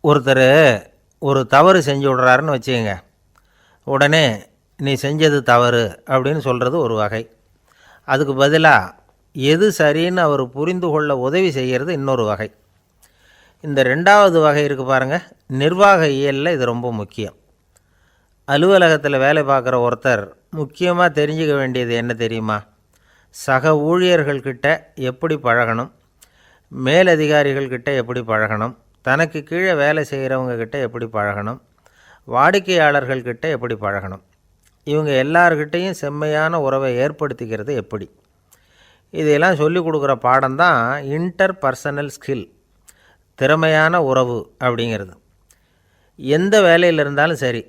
ஒருத்தர் ஒரு தவறு செஞ்சு விட்றாருன்னு வச்சுக்கோங்க. உடனே நீ செஞ்சது தவறு அப்படின்னு சொல்கிறது ஒரு வகை. அதுக்கு பதிலாக எது சரின்னு அவர் புரிந்து கொள்ள உதவி செய்கிறது இன்னொரு வகை. இந்த ரெண்டாவது வகை இருக்குது பாருங்கள், நிர்வாக இயலில் இது ரொம்ப முக்கியம். அலுவலகத்தில் வேலை பார்க்குற ஒருத்தர் முக்கியமாக தெரிஞ்சுக்க வேண்டியது என்ன தெரியுமா? சக ஊழியர்கள்கிட்ட எப்படி பழகணும், மேலதிகாரிகள்கிட்ட எப்படி பழகணும், தனக்கு கீழே வேலை செய்கிறவங்கக்கிட்ட எப்படி பழகணும், வாடிக்கையாளர்கள்கிட்ட எப்படி பழகணும், இவங்க எல்லார்கிட்டையும் செம்மையான உறவை ஏற்படுத்திக்கிறது எப்படி, இதையெல்லாம் சொல்லிக் கொடுக்குற பாடம்தான் இன்டர் பர்சனல் ஸ்கில், திறமையான உறவு அப்படிங்கிறது. எந்த வேலையில் இருந்தாலும் சரி,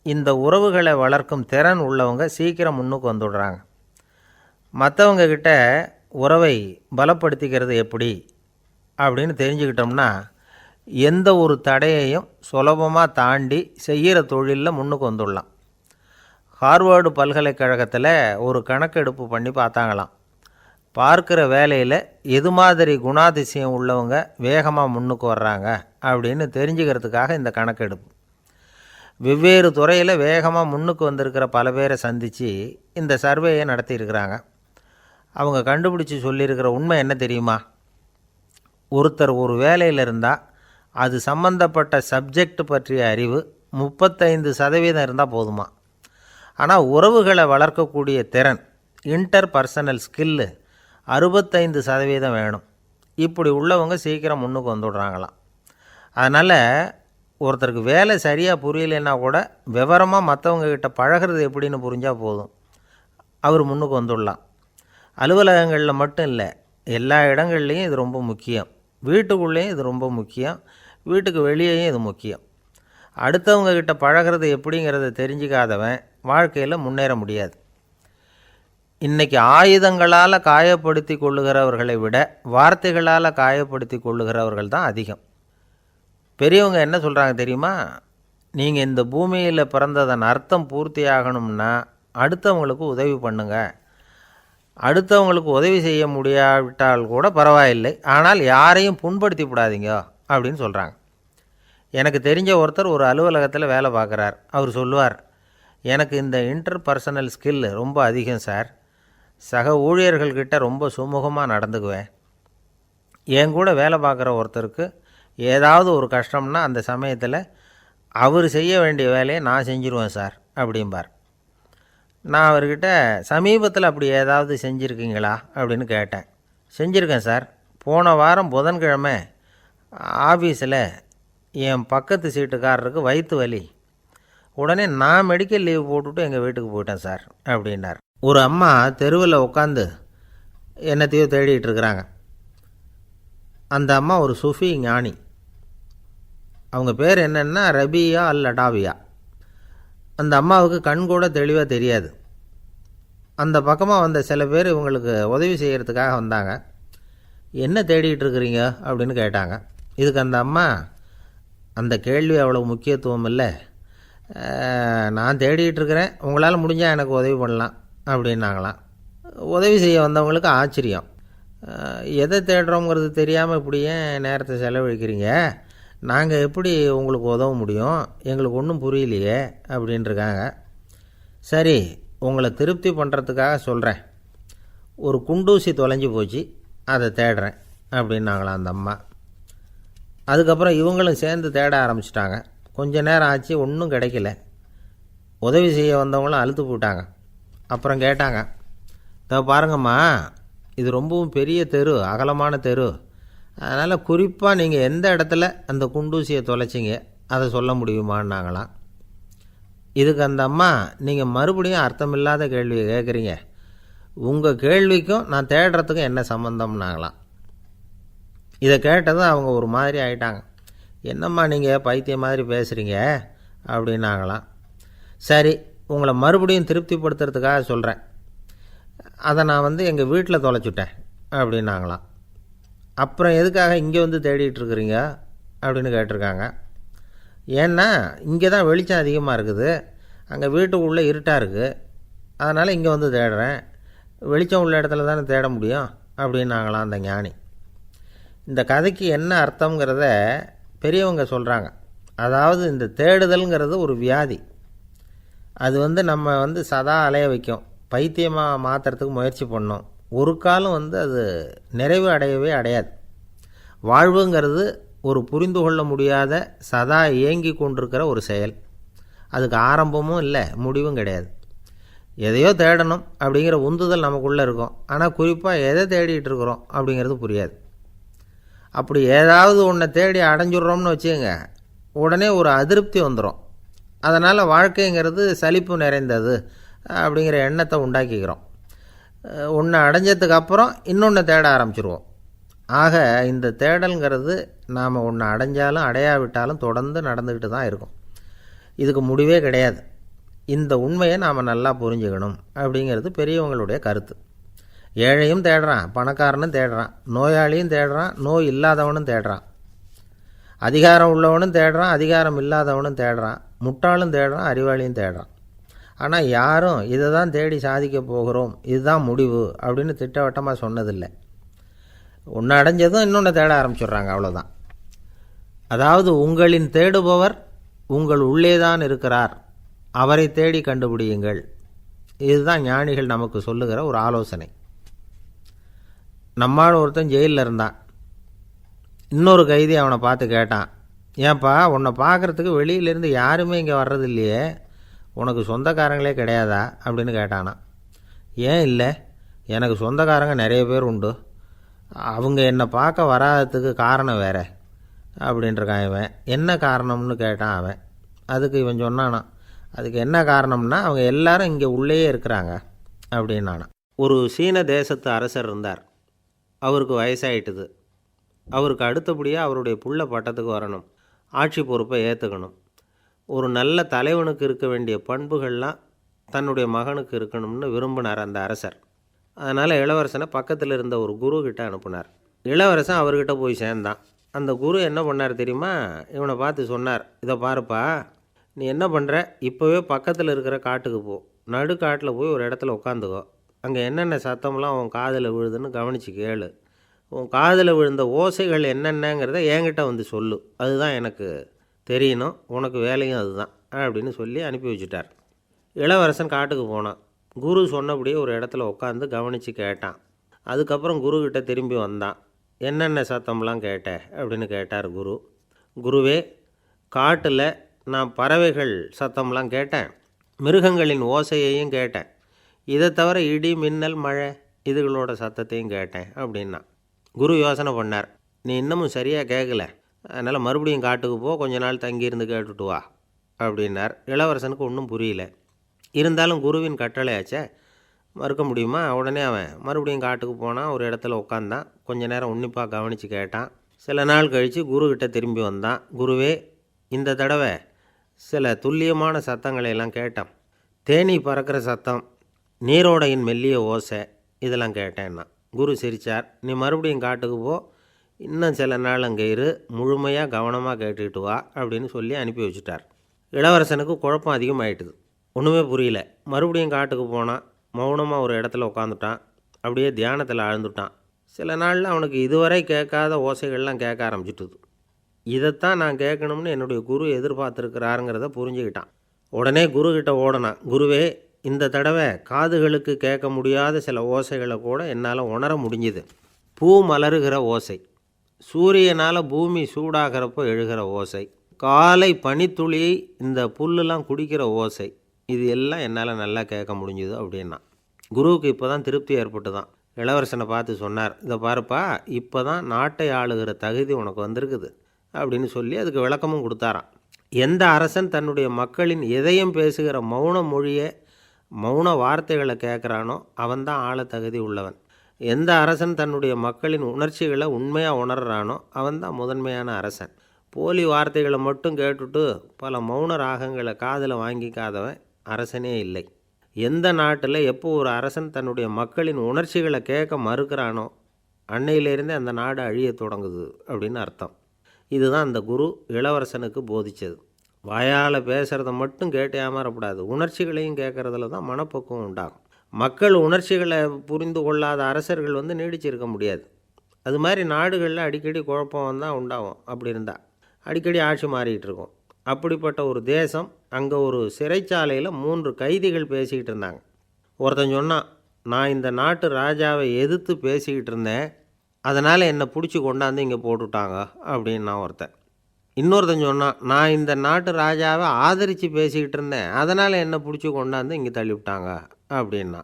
இந்த உறவுகளை வளர்க்கும் திறன் உள்ளவங்க சீக்கிரம் முன்னுக்கு வந்துடுறாங்க. மற்றவங்கக்கிட்ட உறவை பலப்படுத்திக்கிறது எப்படி அப்படின்னு தெரிஞ்சுக்கிட்டோம்னா எந்த ஒரு தடையையும் சுலபமாக தாண்டி செய்கிற தொழிலில் முன்னுக்கு வந்துடலாம். ஹார்வர்டு பல்கலைக்கழகத்தில் ஒரு கணக்கெடுப்பு பண்ணி பார்த்தாங்களாம். பார்க்குற வேலையில் எது மாதிரி குணாதிசயம் உள்ளவங்க வேகமாக முன்னுக்கு வர்றாங்க அப்படின்னு தெரிஞ்சுக்கிறதுக்காக இந்த கணக்கெடுப்பு. வெவ்வேறு துறையில் வேகமாக முன்னுக்கு வந்திருக்கிற பல பேரை சந்தித்து இந்த சர்வேயை நடத்தியிருக்கிறாங்க. அவங்க கண்டுபிடிச்சி சொல்லியிருக்கிற உண்மை என்ன தெரியுமா? ஒருத்தர் ஒரு வேலையில் இருந்தால் அது சம்பந்தப்பட்ட சப்ஜெக்ட் பற்றிய அறிவு 35% இருந்தால் போதுமா. ஆனால் உறவுகளை வளர்க்கக்கூடிய திறன், இன்டர் பர்சனல் ஸ்கில்லு 65% வேணும். இப்படி உள்ளவங்க சீக்கிரம் முன்னுக்கு வந்துடுறாங்களாம். அதனால் ஒருத்தருக்கு வேலை சரியாக புரியலைன்னா கூட விவரமாக மற்றவங்கக்கிட்ட பழகிறது எப்படின்னு புரிஞ்சால் போதும், அவர் முன்னுக்கு வந்துடலாம். அலுவலகங்களில் மட்டும் இல்லை, எல்லா இடங்கள்லேயும் இது ரொம்ப முக்கியம். வீட்டுக்குள்ளேயும் இது ரொம்ப முக்கியம், வீட்டுக்கு வெளியேயும் இது முக்கியம். அடுத்தவங்கக்கிட்ட பழகிறது எப்படிங்கிறத தெரிஞ்சிக்காதவன் வாழ்க்கையில் முன்னேற முடியாது. இன்றைக்கி ஆயுதங்களால் காயப்படுத்தி கொள்ளுகிறவர்களை விட வார்த்தைகளால் காயப்படுத்தி கொள்ளுகிறவர்கள் தான் அதிகம். பெரியவங்க என்ன சொல்கிறாங்க தெரியுமா? நீங்கள் இந்த பூமியில் பிறந்ததன் அர்த்தம் பூர்த்தி ஆகணும்னா அடுத்தவங்களுக்கு உதவி பண்ணுங்க. அடுத்தவங்களுக்கு உதவி செய்ய முடியாவிட்டால் கூட பரவாயில்லை, ஆனால் யாரையும் புண்படுத்தி விடாதீங்க அப்படின்னு சொல்கிறாங்க. எனக்கு தெரிஞ்ச ஒருத்தர் ஒரு அலுவலகத்தில் வேலை பார்க்குறார். அவர் சொல்லுவார், எனக்கு இந்த இன்டர் பர்சனல் ஸ்கில் ரொம்ப அதிகம் சார். சக ஊழியர்கள்கிட்ட ரொம்ப சுமூகமாக நடந்துக்குவேன். என் கூட வேலை பார்க்குற ஒருத்தருக்கு ஏதாவது ஒரு கஷ்டம்னா அந்த சமயத்தில் அவர் செய்ய வேண்டிய வேலையை நான் செஞ்சுருவேன் சார் அப்படிம்பார். நான் அவர்கிட்ட சமீபத்தில் அப்படி ஏதாவது செஞ்சுருக்கீங்களா அப்படின்னு கேட்டேன். செஞ்சுருக்கேன் சார். போன வாரம் புதன்கிழமை ஆஃபீஸில் என் பக்கத்து சீட்டுக்காரருக்கு வயிற்று வலி. உடனே நான் மெடிக்கல் லீவ் போட்டுவிட்டு எங்கள் வீட்டுக்கு போயிட்டேன் சார் அப்படின்னார். ஒரு அம்மா தெருவில் உட்காந்து என்னத்தையோ தேடிட்டு இருக்கிறாங்க. அந்த அம்மா ஒரு சூஃபி ஞானி. அவங்க பேர் என்னென்னா ரபியா அல் அடாவியா. அந்த அம்மாவுக்கு கண் கூட தெளிவாக தெரியாது. அந்த பக்கமாக வந்த சில பேர் இவங்களுக்கு உதவி செய்கிறதுக்காக வந்தாங்க. என்ன தேடிகிட்டு இருக்கிறீங்க அப்படின்னு கேட்டாங்க. இதுக்கு அந்த அம்மா, அந்த கேள்வி அவ்வளோ முக்கியத்துவம் இல்லை, நான் தேடிகிட்டு இருக்கிறேன், உங்களால் முடிஞ்சால் எனக்கு உதவி பண்ணலாம் அப்படின்னாங்களாம். உதவி செய்ய வந்தவங்களுக்கு ஆச்சரியம். எதை தேடுறோங்கிறது தெரியாமல் இப்படி ஏன் நேரத்தை செலவழிக்கிறீங்க, நாங்கள் எப்படி உங்களுக்கு உதவ முடியும், எங்களுக்கு ஒன்றும் புரியலையே அப்படின்ட்டுருக்காங்க. சரி, உங்களை திருப்தி பண்ணுறதுக்காக சொல்கிறேன், ஒரு குண்டூசி தொலைஞ்சி போச்சு, அதை தேடுறேன் அப்படின்னாங்களாம் அந்த அம்மா. அதுக்கப்புறம் இவங்களும் சேர்ந்து தேட ஆரம்பிச்சிட்டாங்க. கொஞ்ச நேரம் ஆச்சு, ஒன்றும் கிடைக்கல. உதவி செய்ய வந்தவங்களும் அழுத்து போட்டாங்க. அப்புறம் கேட்டாங்க, இதை பாருங்கம்மா, இது ரொம்பவும் பெரிய தெரு, அகலமான தெரு, அதனால் குறிப்பாக நீங்கள் எந்த இடத்துல அந்த குண்டூசியை தொலைச்சிங்க அதை சொல்ல முடியுமான்னாங்களாம். இதுக்கு அந்த அம்மா, நீங்கள் மறுபடியும் அர்த்தமில்லாத கேள்வியை கேட்குறீங்க, உங்கள் கேள்விக்கும் நான் தேடுறதுக்கும் என்ன சம்மந்தம்னாங்களாம். இதை கேட்டதும் அவங்க ஒரு மாதிரி ஆகிட்டாங்க. என்னம்மா நீங்கள் பைத்தியம் மாதிரி பேசுகிறீங்க அப்படின்னாங்களாம். சரி, உங்களை மறுபடியும் திருப்திப்படுத்துறதுக்காக சொல்கிறேன், அதை நான் எங்கள் வீட்டில் தொலைச்சுட்டேன் அப்படின்னாங்களாம். அப்புறம் எதுக்காக இங்கே வந்து தேடிட்டு இருக்கிறீங்க அப்படின்னு கேட்டிருக்காங்க. ஏன்னா இங்கே தான் வெளிச்சம் அதிகமாக இருக்குது, அங்கே வீட்டுக்குள்ளே இருட்டாக இருக்குது, அதனால் இங்கே வந்து தேடுறேன், வெளிச்சம் உள்ள இடத்துல தானே தேட முடியும் அப்படின்னாங்களாம் அந்த ஞானி. இந்த கதைக்கு என்ன அர்த்தங்கிறத பெரியவங்க சொல்கிறாங்க. அதாவது இந்த தேடுதல்ங்கிறது ஒரு வியாதி. அது நம்ம சதா அலைய வைக்கும். பைத்தியமாக மாற்றுறதுக்கு முயற்சி பண்ணோம். ஒரு காலம் அது நிறைவு அடையவே அடையாது. வாழ்வுங்கிறது ஒரு புரிந்து கொள்ள முடியாத சதா இயங்கி கொண்டிருக்கிற ஒரு செயல். அதுக்கு ஆரம்பமும் இல்லை, முடிவும் கிடையாது. எதையோ தேடணும் அப்படிங்கிற உந்துதல் நமக்குள்ளே இருக்கும். ஆனால் குறிப்பாக எதை தேடிட்டு இருக்கிறோம் அப்படிங்கிறது புரியாது. அப்படி ஏதாவது ஒன்றை தேடி அடைஞ்சிட்றோம்னு வச்சுக்கோங்க, உடனே ஒரு அதிருப்தி வந்துடும். அதனால் வாழ்க்கைங்கிறது சலிப்பு நிறைந்தது அப்படிங்கிற எண்ணத்தை உண்டாக்கிக்கிறோம். ஒன்று அடைஞ்சதுக்கு அப்புறம் இன்னொன்று தேட ஆரம்பிச்சிருவோம். ஆக இந்த தேடல்ங்கிறது நாம் ஒன்று அடைஞ்சாலும் அடையாவிட்டாலும் தொடர்ந்து நடந்துக்கிட்டு தான் இருக்கும். இதுக்கு முடிவே கிடையாது. இந்த உண்மையை நாம் நல்லா புரிஞ்சுக்கணும் அப்படிங்கிறது பெரியவங்களுடைய கருத்து. ஏழையும் தேடுறான், பணக்காரனும் தேடுறான், நோயாளியும் தேடுறான், நோய் இல்லாதவனும் தேடுறான், அதிகாரம் உள்ளவனும் தேடுறான், அதிகாரம் இல்லாதவனும் தேடுறான், முட்டாளும் தேடுறான், அறிவாளியும் தேடுறான். ஆனால் யாரும் இதை தான் தேடி சாதிக்க போகிறோம், இதுதான் முடிவு அப்படின்னு திட்டவட்டமாக சொன்னதில்லை. ஒன்று அடைஞ்சதும் இன்னொன்று தேட ஆரம்பிச்சிடுறாங்க, அவ்வளோதான். அதாவது உங்களின் தேடுபவர் உங்கள் உள்ளே தான் இருக்கிறார், அவரை தேடி கண்டுபிடியுங்கள். இதுதான் ஞானிகள் நமக்கு சொல்லுகிற ஒரு ஆலோசனை. நம்மால் ஒருத்தன் ஜெயிலில் இருந்தான். இன்னொரு கைதி அவனை பார்த்து கேட்டான், ஏன்பா உன்னை பார்க்குறதுக்கு வெளியிலேருந்து யாருமே இங்கே வர்றது இல்லையே, உனக்கு சொந்தக்காரங்களே கிடையாதா அப்படின்னு கேட்டானா. ஏன் இல்லை, எனக்கு சொந்தக்காரங்க நிறைய பேர் உண்டு, அவங்க என்னை பார்க்க வராததுக்கு காரணம் வேற அப்படின்ட்டுருக்கான் இவன். என்ன காரணம்னு கேட்டான் அவன். அதுக்கு இவன் சொன்னானா, அதுக்கு என்ன காரணம்னா அவங்க எல்லாரும் இங்கே உள்ளேயே இருக்கிறாங்க அப்படின்னானா. ஒரு சீன தேசத்து அரசர் இருந்தார். அவருக்கு வயசாயிட்டுது. அவருக்கு அடுத்தபடியாக அவருடைய புள்ள பட்டத்துக்கு வரணும், ஆட்சி பொறுப்பை ஏற்றுக்கணும். ஒரு நல்ல தலைவனுக்கு இருக்க வேண்டிய பண்புகள்லாம் தன்னுடைய மகனுக்கு இருக்கணும்னு விரும்பினார் அந்த அரசர். அதனால் இளவரசனை பக்கத்தில் இருந்த ஒரு குரு கிட்ட அனுப்புனார். இளவரசன் அவர்கிட்ட போய் சேர்ந்தான். அந்த குரு என்ன பண்ணார் தெரியுமா, இவனை பார்த்து சொன்னார், இதை பாருப்பா, நீ என்ன பண்ணுற, இப்போவே பக்கத்தில் இருக்கிற காட்டுக்கு போ, நடுக்காட்டில் போய் ஒரு இடத்துல உட்காந்துக்கோ, அங்கே என்னென்ன சத்தம்லாம் உன் காதில் விழுதுன்னு கவனித்து கேளு, உன் காதில் விழுந்த ஓசைகள் என்னென்னங்கிறத என்கிட்ட வந்து சொல்லு, அதுதான் எனக்கு தெரியணும், உனக்கு வேலையும் அதுதான் அப்படின்னு சொல்லி அனுப்பி வச்சுட்டார். இளவரசன் காட்டுக்கு போனான். குரு சொன்னபடியே ஒரு இடத்துல உட்காந்து கவனித்து கேட்டான். அதுக்கப்புறம் குருக்கிட்ட திரும்பி வந்தான். என்னென்ன சத்தம்லாம் கேட்ட அப்படின்னு கேட்டார் குரு. குருவே, காட்டில் நான் பறவைகள் சத்தம்லாம் கேட்டேன், மிருகங்களின் ஓசையையும் கேட்டேன், இதை தவிர இடி மின்னல் மழை இதுகளோட சத்தத்தையும் கேட்டேன் அப்படின்னா. குரு யோசனை பண்ணார், நீ இன்னமும் சரியாக கேட்கல, அதனால் மறுபடியும் காட்டுக்கு போ, கொஞ்ச நாள் தங்கியிருந்து கேட்டுட்டு வா அப்படின்னார். இளவரசனுக்கு ஒன்றும் புரியல. இருந்தாலும் குருவின் கட்டளையாச்சே, மறுக்க முடியுமா? உடனே அவன் மறுபடியும் காட்டுக்கு போனான். ஒரு இடத்துல உட்காந்தான். கொஞ்ச நேரம் உன்னிப்பாக கவனித்து கேட்டான். சில நாள் கழித்து குருக்கிட்ட திரும்பி வந்தான். குருவே, இந்த தடவை சில துல்லியமான சத்தங்களை எல்லாம் கேட்டான். தேனீ பறக்கிற சத்தம், நீரோடையின் மெல்லிய ஓசை, இதெல்லாம் கேட்டேன்னா. குரு சிரித்தார். நீ மறுபடியும் காட்டுக்கு போ, இன்னும் சில நாள் அங்கே இரு, முழுமையாக கவனமாக கேட்டுக்கிட்டு வா அப்படின்னு சொல்லி அனுப்பி வச்சுட்டார். இளவரசனுக்கு குழப்பம் அதிகமாயிட்டுது. ஒன்றுமே புரியல. மறுபடியும் காட்டுக்கு போனான். மௌனமாக ஒரு இடத்துல உட்காந்துட்டான். அப்படியே தியானத்தில் ஆழ்ந்துட்டான். சில நாளில் அவனுக்கு இதுவரை கேட்காத ஓசைகள்லாம் கேட்க ஆரம்பிச்சிட்டுது. இதைத்தான் நான் கேட்கணும்னு என்னுடைய குரு எதிர்பார்த்துருக்கிறாருங்கிறத புரிஞ்சுக்கிட்டான். உடனே குருக்கிட்ட ஓடனான். குருவே, இந்த தடவை காதுகளுக்கு கேட்க முடியாத சில ஓசைகளை கூட என்னால் உணர முடிஞ்சுது. பூ மலருகிற ஓசை, சூரியனால் பூமி சூடாகிறப்போ எழுகிற ஓசை, காலை பனித்துளி இந்த புல்லுலாம் குடிக்கிற ஓசை, இது எல்லாம் என்னால் நல்லா கேட்க முடிஞ்சுது அப்படின்னா. குருவுக்கு இப்போ தான் திருப்தி ஏற்பட்டு தான். இளவரசனை பார்த்து சொன்னார், இதை பாருப்பா, இப்போ தான் நாட்டை ஆளுகிற தகுதி உனக்கு வந்திருக்குது அப்படின்னு சொல்லி அதுக்கு விளக்கமும் கொடுத்தாராம். எந்த அரசன் தன்னுடைய மக்களின் எதையும் பேசுகிற மௌன மொழியை, மௌன வார்த்தைகளை கேட்குறானோ அவன்தான் ஆள தகுதி உள்ளவன். எந்த அரசன் தன்னுடைய மக்களின் உணர்ச்சிகளை உண்மையாக உணர்றானோ அவன்தான் முதன்மையான அரசன். போலி வார்த்தைகளை மட்டும் கேட்டுட்டு பல மௌன ராகங்களை காதில் வாங்கிக்காதவன் அரசனே இல்லை. எந்த நாட்டில் எப்போ ஒரு அரசன் தன்னுடைய மக்களின் உணர்ச்சிகளை கேட்க மறுக்கிறானோ அன்னையிலேருந்தே அந்த நாடு அழிய தொடங்குது அப்படின்னு அர்த்தம். இதுதான் அந்த குரு இளவரசனுக்கு போதித்தது. வாயால் பேசுகிறத மட்டும் கேட்டு ஏமாறக்கூடாது, உணர்ச்சிகளையும் கேட்குறதுல தான் மனப்பக்குவம் உண்டாகும். மக்கள் உணர்ச்சிகளை புரிந்து கொள்ளாத அரசர்கள் நீடிச்சிருக்க முடியாது. அது மாதிரி நாடுகளில் அடிக்கடி குழப்பம் தான் உண்டாகும். அப்படி இருந்தால் அடிக்கடி ஆட்சி மாறிக்கிட்டு இருக்கும். அப்படிப்பட்ட ஒரு தேசம். அங்கே ஒரு சிறைச்சாலையில் 3 கைதிகள் பேசிக்கிட்டு இருந்தாங்க. ஒருத்தன் சொன்னான், நான் இந்த நாட்டு ராஜாவை எதிர்த்து பேசிக்கிட்டு இருந்தேன், அதனால் என்னை பிடிச்சி கொண்டாந்து இங்கே போட்டுவிட்டாங்க அப்படின்னா ஒருத்தன். இன்னொருத்தன் சொன்னான், நான் இந்த நாட்டு ராஜாவை ஆதரித்து பேசிக்கிட்டு இருந்தேன், அதனால் என்னை பிடிச்சி கொண்டாந்து இங்கே தள்ளிவிட்டாங்க அப்படின்னா.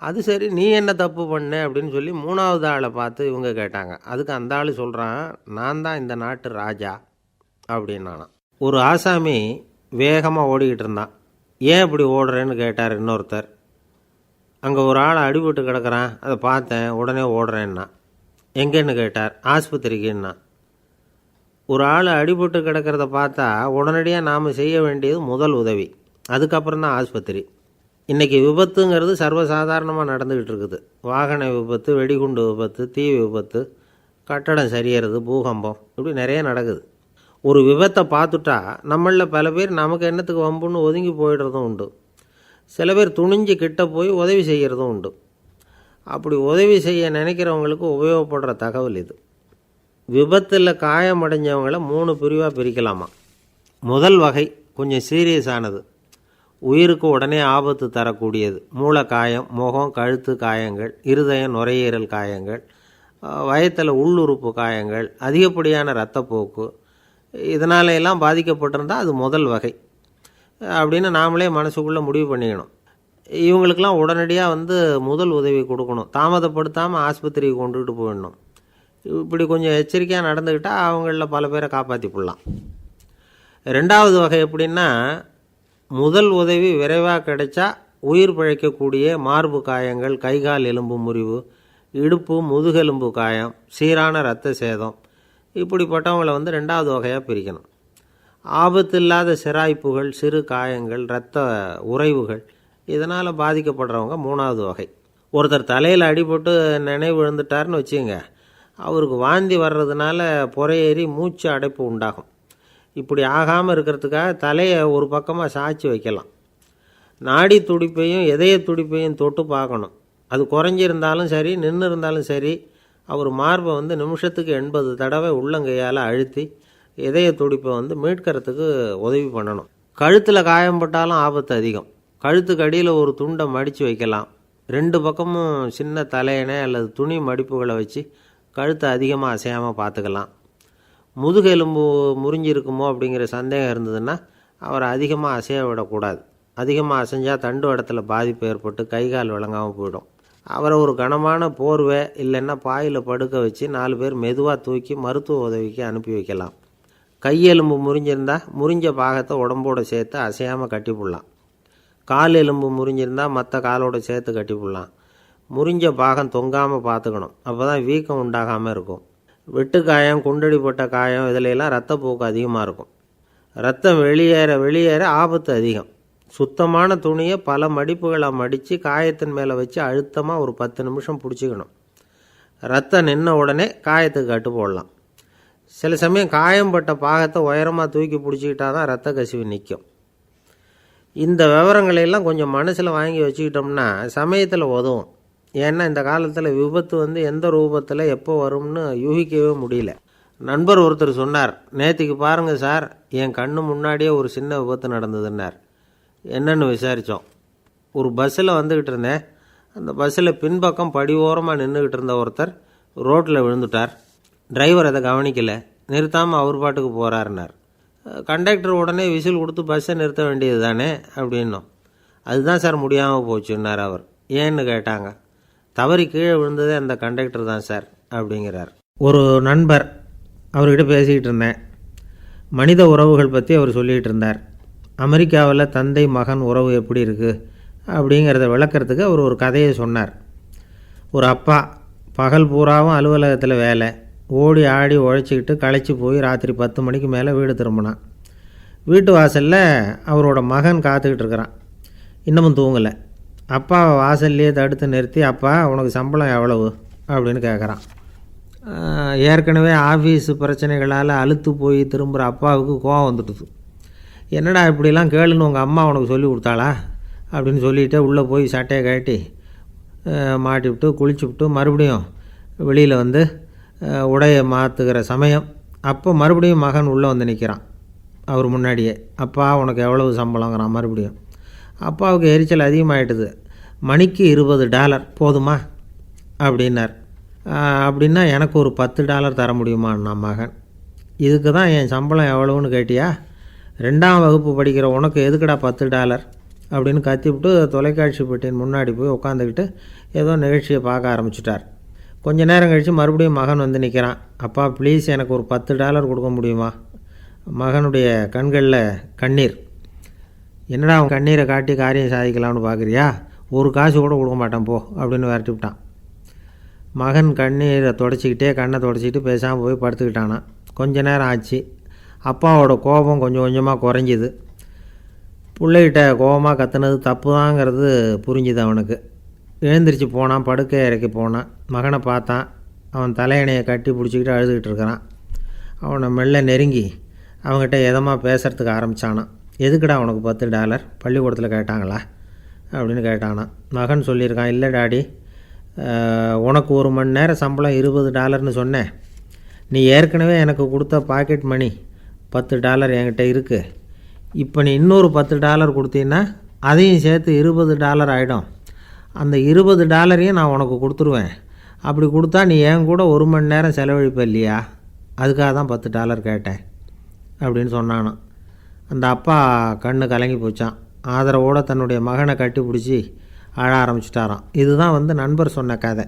அது சரி, நீ என்ன தப்பு பண்ண அப்படின்னு சொல்லி 3வது ஆளை பார்த்து இவங்க கேட்டாங்க. அதுக்கு அந்த ஆள் சொல்கிறான், நான் தான் இந்த நாட்டு ராஜா அப்படின்னானா. ஒரு ஆசாமி வேகமாக ஓடிக்கிட்டு இருந்தான். ஏன் இப்படி ஓடுறேன்னு கேட்டார் இன்னொருத்தர். அங்கே ஒரு ஆள் அடிபட்டு கிடக்கிறான், அதை பார்த்தேன், உடனே ஓடுறேன்னா. எங்கேன்னு கேட்டார். ஆஸ்பத்திரிக்குன்னா. ஒரு ஆள் அடிபட்டு கிடக்கிறத பார்த்தா உடனடியாக நாம் செய்ய வேண்டியது முதல் உதவி, அதுக்கப்புறம் தான் ஆஸ்பத்திரி. இன்றைக்கி விபத்துங்கிறது சர்வசாதாரணமாக நடந்துக்கிட்டு இருக்குது. வாகன விபத்து, வெடிகுண்டு விபத்து, தீ விபத்து, கட்டடம் சரியறது, பூகம்பம், இப்படி நிறைய நடக்குது. ஒரு விபத்தை பார்த்துட்டா நம்மளில் பல பேர் நமக்கு என்னத்துக்கு வம்புன்னு ஒதுங்கி போயிடுறதும் உண்டு. சில பேர் துணிஞ்சு கிட்ட போய் உதவி செய்கிறதும் உண்டு. அப்படி உதவி செய்ய நினைக்கிறவங்களுக்கு உபயோகப்படுற தகவல் இது. விபத்தில் காயமடைஞ்சவங்களை 3 பிரிவாக பிரிக்கலாமா. முதல் வகை கொஞ்சம் சீரியஸானது, உயிருக்கு உடனே ஆபத்து தரக்கூடியது. மூளை காயம், முகம், கழுத்து காயங்கள், இருதயம், நுரையீரல் காயங்கள், வயத்தில் உள்ளுறுப்பு காயங்கள், அதிகப்படியான இரத்தப்போக்கு, இதனால எல்லாம் பாதிக்கப்பட்டிருந்தால் அது முதல் வகை அப்படின்னு நாமளே மனசுக்குள்ளே முடிவு பண்ணிக்கணும். இவங்களுக்கெல்லாம் உடனடியாக முதல் உதவி கொடுக்கணும். தாமதப்படுத்தாமல் ஆஸ்பத்திரிக்கு கொண்டுகிட்டு போயிடணும். இப்படி கொஞ்சம் எச்சரிக்கையாக நடந்துக்கிட்டால் அவங்களில் பல பேரை காப்பாற்றி போடலாம். 2வது வகை எப்படின்னா, முதல் உதவி விரைவாக கிடைச்சா உயிர் பிழைக்கக்கூடிய மார்பு காயங்கள், கைகால் எலும்பு முறிவு, இடுப்பு முதுகெலும்பு காயம், சீரான இரத்த சேதம், இப்படிப்பட்டவங்களை 2வது வகையாக பிரிக்கணும். ஆபத்து இல்லாத சிராய்ப்புகள், சிறு காயங்கள், இரத்த உறைவுகள், இதனால் பாதிக்கப்படுறவங்க 3வது வகை. ஒருத்தர் தலையில் அடிபட்டு நினைவு இழந்துட்டார்னு வச்சுங்க, அவருக்கு வாந்தி வர்றதுனால புறையேறி மூச்சு அடைப்பு உண்டாகும். இப்படி ஆகாமல் இருக்கிறதுக்காக தலையை ஒரு பக்கமாக சாய்ச்சி வைக்கலாம். நாடி துடிப்பையும் இதய துடிப்பையும் தொட்டு பார்க்கணும். அது குறைஞ்சிருந்தாலும் சரி, நின்று இருந்தாலும் சரி, அவர் மார்பை நிமிஷத்துக்கு 80 தடவை உள்ளங்கையால் அழுத்தி இதய துடிப்பை மீட்கிறதுக்கு உதவி பண்ணணும். கழுத்தில் காயம்பட்டாலும் ஆபத்து அதிகம். கழுத்துக்கு அடியில் ஒரு துண்டை மடித்து வைக்கலாம். 2 பக்கமும் சின்ன தலையணை அல்லது துணி மடிப்புகளை வச்சு கழுத்தை அதிகமாக அசையாமல் பார்த்துக்கலாம். முதுகெலும்பு முறிஞ்சிருக்குமோ அப்படிங்கிற சந்தேகம் இருந்ததுன்னா அவரை அதிகமாக அசைய விடக்கூடாது. அதிகமாக அசைஞ்சால் தண்டு இடத்துல பாதிப்பு ஏற்பட்டு கைகால் விளங்காமல் போயிடும். அவரை ஒரு கனமான போர்வை இல்லைன்னா பாயில் படுக்க வச்சு 4 பேர் மெதுவாக தூக்கி மருத்துவ உதவிக்கு அனுப்பி வைக்கலாம். கையெலும்பு முறிஞ்சிருந்தால் முறிஞ்ச பாகத்தை உடம்போடு சேர்த்து அசையாமல் கட்டி போடலாம். கால் எலும்பு முறிஞ்சிருந்தால் மற்ற காலோடு சேர்த்து கட்டி போடலாம். முறிஞ்ச பாகம் தொங்காமல் பார்த்துக்கணும், அப்போ தான் வீக்கம் உண்டாகாமல் இருக்கும். வெட்டு காயம், குண்டடிப்பட்ட காயம், இதிலெல்லாம் ரத்தப்போக்கு அதிகமாக இருக்கும். ரத்தம் வெளியேற ஆபத்து அதிகம். சுத்தமான துணியை பல மடிப்புகளை மடித்து காயத்தின் மேலே வச்சு அழுத்தமாக ஒரு 10 நிமிஷம் பிடிச்சிக்கணும். ரத்தம் நின்ன உடனே காயத்துக்கு கட்டு போடலாம். சில சமயம் காயம்பட்ட பாகத்தை உயரமாக தூக்கி பிடிச்சிக்கிட்டா தான் ரத்த கசிவு நிற்கும். இந்த விவரங்களையெல்லாம் கொஞ்சம் மனசில் வாங்கி வச்சுக்கிட்டோம்னா சமயத்தில் உதவும். ஏன்னா இந்த காலத்தில் விபத்து எந்த ரூபத்தில் எப்போ வரும்னு யூகிக்கவே முடியல. நண்பர் ஒருத்தர் சொன்னார், நேற்றுக்கு பாருங்கள் சார், என் கண்ணு முன்னாடியே ஒரு சின்ன விபத்து நடந்ததுன்னார். என்னென்னு விசாரித்தோம். ஒரு பஸ்ஸில் வந்துக்கிட்டு இருந்தேன். அந்த பஸ்ஸில் பின்பக்கம் படி ஓரமாக நின்றுக்கிட்டு இருந்த ஒருத்தர் ரோட்டில் விழுந்துட்டார். டிரைவர் அதை கவனிக்கலை, நிறுத்தாமல் அவர் பாட்டுக்கு போகிறாருன்னார். கண்டக்டர் உடனே விசில் கொடுத்து பஸ்ஸை நிறுத்த வேண்டியது தானே அப்படின்னோம். அதுதான் சார் முடியாமல் போச்சுன்னார் அவர். ஏன்னு கேட்டாங்க. தவறி கீழே விழுந்ததே அந்த கண்டக்டர் தான் சார் அப்படிங்கிறார். ஒரு நண்பர், அவர்கிட்ட பேசிக்கிட்டு இருந்தேன். மனித உறவுகள் பற்றி அவர் சொல்லிகிட்டு இருந்தார். அமெரிக்காவில் தந்தை மகன் உறவு எப்படி இருக்குது அப்படிங்கிறத விளக்கிறதுக்கு அவர் ஒரு கதையை சொன்னார். ஒரு அப்பா பகல் பூராவும் அலுவலகத்தில் வேலை, ஓடி ஆடி உழைச்சிக்கிட்டு களைச்சி போய் ராத்திரி 10 மணிக்கு மேலே வீடு திரும்பினான். வீட்டு வாசலில் அவரோட மகன் காத்துக்கிட்டு இருக்கிறான். இன்னமும் தூங்கலை. அப்பாவை வாசல்லையே தடுத்து நிறுத்தி, அப்பா உனக்கு சம்பளம் எவ்வளவு அப்படின்னு கேட்குறான். ஏற்கனவே ஆஃபீஸ் பிரச்சனைகளால் அழுத்து போய் திரும்புகிற அப்பாவுக்கு கோவம் வந்துடுது. என்னடா இப்படிலாம் கேளுன்னு உங்கள் அம்மா உனக்கு சொல்லி கொடுத்தாளா அப்படின்னு சொல்லிவிட்டு உள்ளே போய் சட்டையை கட்டி மாட்டிவிட்டு குளிச்சுவிட்டு மறுபடியும் வெளியில் உடையை மாற்றுகிற சமயம் அப்போ மறுபடியும் மகன் உள்ளே வந்து நிற்கிறான். அவர் முன்னாடியே. அப்பா உனக்கு எவ்வளவு சம்பளங்கிறான் மறுபடியும். அப்பாவுக்கு எரிச்சல் அதிகமாகிட்டுது. மணிக்கு $20 போதுமா அப்படின்னார். அப்படின்னா எனக்கு ஒரு $10 தர முடியுமான்னா மகன். இதுக்கு தான் என் சம்பளம் எவ்வளவுன்னு கேட்டியா? 2ஆம் வகுப்பு படிக்கிற உனக்கு எதுக்குடா $10 அப்படின்னு கத்திவிட்டு தொலைக்காட்சி பெட்டியின் முன்னாடி போய் உட்காந்துக்கிட்டு ஏதோ நிகழ்ச்சியை பார்க்க ஆரம்பிச்சிட்டார். கொஞ்ச நேரம் கழித்து மறுபடியும் மகன் வந்து நிற்கிறான். அப்பா ப்ளீஸ் எனக்கு ஒரு $10 கொடுக்க முடியுமா? மகனுடைய கண்களில் கண்ணீர். என்னடா அவன் கண்ணீரை காட்டி காரியம் சாதிக்கலாம்னு பார்க்குறியா? ஒரு காசு கூட கொடுக்க மாட்டான் போ அப்படின்னு விரட்டி விட்டான். மகன் கண்ணீரை தொடச்சிக்கிட்டே கண்ணை தொடச்சிக்கிட்டு பேசாமல் போய் படுத்துக்கிட்டானான். கொஞ்ச நேரம் ஆச்சு. அப்பாவோட கோபம் கொஞ்சம் கொஞ்சமாக குறைஞ்சிது. பிள்ளைகிட்ட கோபமாக கத்துனது தப்பு தாங்கிறது புரிஞ்சுது அவனுக்கு. எழுந்திரிச்சு போனான், படுக்கை இறக்கி போனான். மகனை பார்த்தான். அவன் தலையணையை கட்டி பிடிச்சிக்கிட்டு அழுதுகிட்டு இருக்கிறான். அவனை மெல்ல நெருங்கி அவங்ககிட்ட எதமாக பேசுகிறதுக்கு ஆரம்பித்தானான். எதுக்குடா உனக்கு $10 பள்ளிக்கூடத்தில் கேட்டாங்களா அப்படின்னு கேட்டானான். மகன் சொல்லியிருக்கான், இல்லை டாடி, உனக்கு 1 மணி நேரம் சம்பளம் $20ன்னு சொன்னேன். நீ ஏற்கனவே எனக்கு கொடுத்த பாக்கெட் மணி $10 என்கிட்ட இருக்குது. இப்போ நீ இன்னொரு $10 கொடுத்தீங்கன்னா அதையும் சேர்த்து $20 ஆகிடும். அந்த $20 நான் உனக்கு கொடுத்துருவேன். அப்படி கொடுத்தா நீ என் கூட 1 மணி நேரம் செலவழிப்ப இல்லையா? அதுக்காக தான் $10 கேட்டேன் அப்படின்னு சொன்னானோ. அந்த அப்பா கண்ணு கலங்கி போச்சான். ஆதரவோடு தன்னுடைய மகனை கட்டி பிடிச்சி அழ ஆரம்பிச்சிட்டாராம். இதுதான் நண்பர் சொன்ன கதை.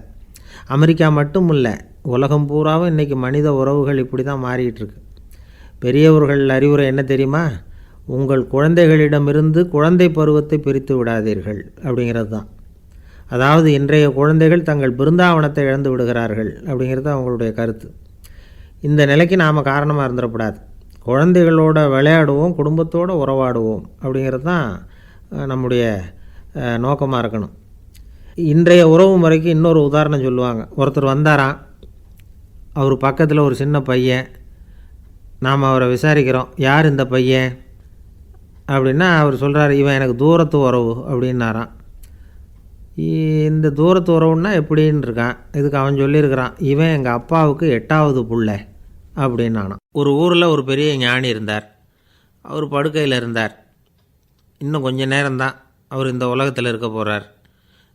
அமெரிக்கா மட்டும் இல்லை, உலகம் பூராவும் இன்றைக்கி மனித உறவுகள் இப்படி தான் மாறிக்கிட்டுருக்கு. பெரியவர்கள் அறிவுரை என்ன தெரியுமா? உங்கள் குழந்தைகளிடமிருந்து குழந்தை பருவத்தை பிரித்து விடாதீர்கள் அப்படிங்கிறது தான். அதாவது இன்றைய குழந்தைகள் தங்கள் பிருந்தாவனத்தை இழந்து விடுகிறார்கள் அப்படிங்கிறது அவங்களுடைய கருத்து. இந்த நிலைக்கு நாம் காரணமாக இருந்துடக்கூடாது. குழந்தைகளோட விளையாடுவோம், குடும்பத்தோடு உறவாடுவோம் அப்படிங்கிறது தான் நம்முடைய நோக்கமாக இருக்கணும். இன்றைய உறவு முறைக்கு இன்னொரு உதாரணம் சொல்லுவாங்க. ஒருத்தர் வந்தாராம், அவர் பக்கத்தில் ஒரு சின்ன பையன். நாம் அவரை விசாரிக்கிறோம், யார் இந்த பையன் அப்படின்னா அவர் சொல்கிறார், இவன் எனக்கு தூரத்து உறவு அப்படின்னாராம். இந்த தூரத்து உறவுன்னா எப்படின்னு இருக்கான். இதுக்கு அவன் சொல்லியிருக்கிறான், இவன் எங்கள் அப்பாவுக்கு 8வது புள்ளை அப்படின்னானான். ஒரு ஊரில் ஒரு பெரிய ஞானி இருந்தார். அவர் படுக்கையில் இருந்தார். இன்னும் கொஞ்ச நேரம்தான் அவர் இந்த உலகத்தில் இருக்க போகிறார்.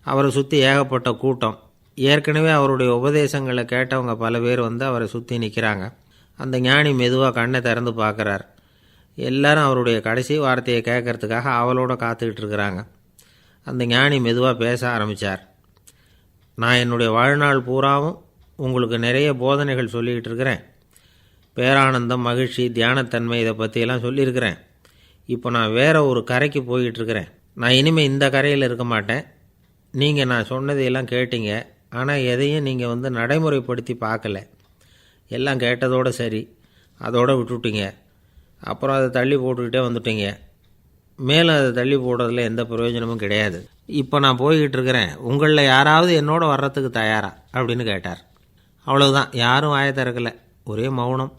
அவரை சுற்றி ஏகப்பட்ட கூட்டம். ஏற்கனவே அவருடைய உபதேசங்களை கேட்டவங்க பல பேர் அவரை சுற்றி நிற்கிறாங்க. அந்த ஞானி மெதுவாக கண்ணை திறந்து பார்க்குறார். எல்லாரும் அவருடைய கடைசி வார்த்தையை கேட்கறதுக்காக அவளோட காத்துக்கிட்டு இருக்கிறாங்க. அந்த ஞானி மெதுவாக பேச ஆரம்பித்தார். நான் என்னுடைய வாழ்நாள் பூராவும் உங்களுக்கு நிறைய போதனைகள் சொல்லிக்கிட்டு இருக்கிறேன். பேரானந்தம், மகிழ்ச்சி, தியானத்தன்மை இதை பற்றியெல்லாம் சொல்லியிருக்கிறேன். இப்போ நான் வேறு ஒரு கரைக்கு போய்கிட்டுருக்கிறேன். நான் இனிமேல் இந்த கரையில் இருக்க மாட்டேன். நீங்கள் நான் சொன்னதையெல்லாம் கேட்டீங்க, ஆனால் எதையும் நீங்கள் நடைமுறைப்படுத்தி பார்க்கல. எல்லாம் கேட்டதோடு சரி, அதோடு விட்டுவிட்டீங்க. அப்புறம் அதை தள்ளி போட்டுக்கிட்டே வந்துட்டீங்க. மேலும் அதை தள்ளி போடுறதுல எந்த பிரயோஜனமும் கிடையாது. இப்போ நான் போய்கிட்டு இருக்கிறேன். உங்களில் யாராவது என்னோட வர்றதுக்கு தயாரா அப்படின்னு கேட்டார். அவ்வளவுதான். யாரும் வாயை திறக்கலை. ஒரே மௌனம்,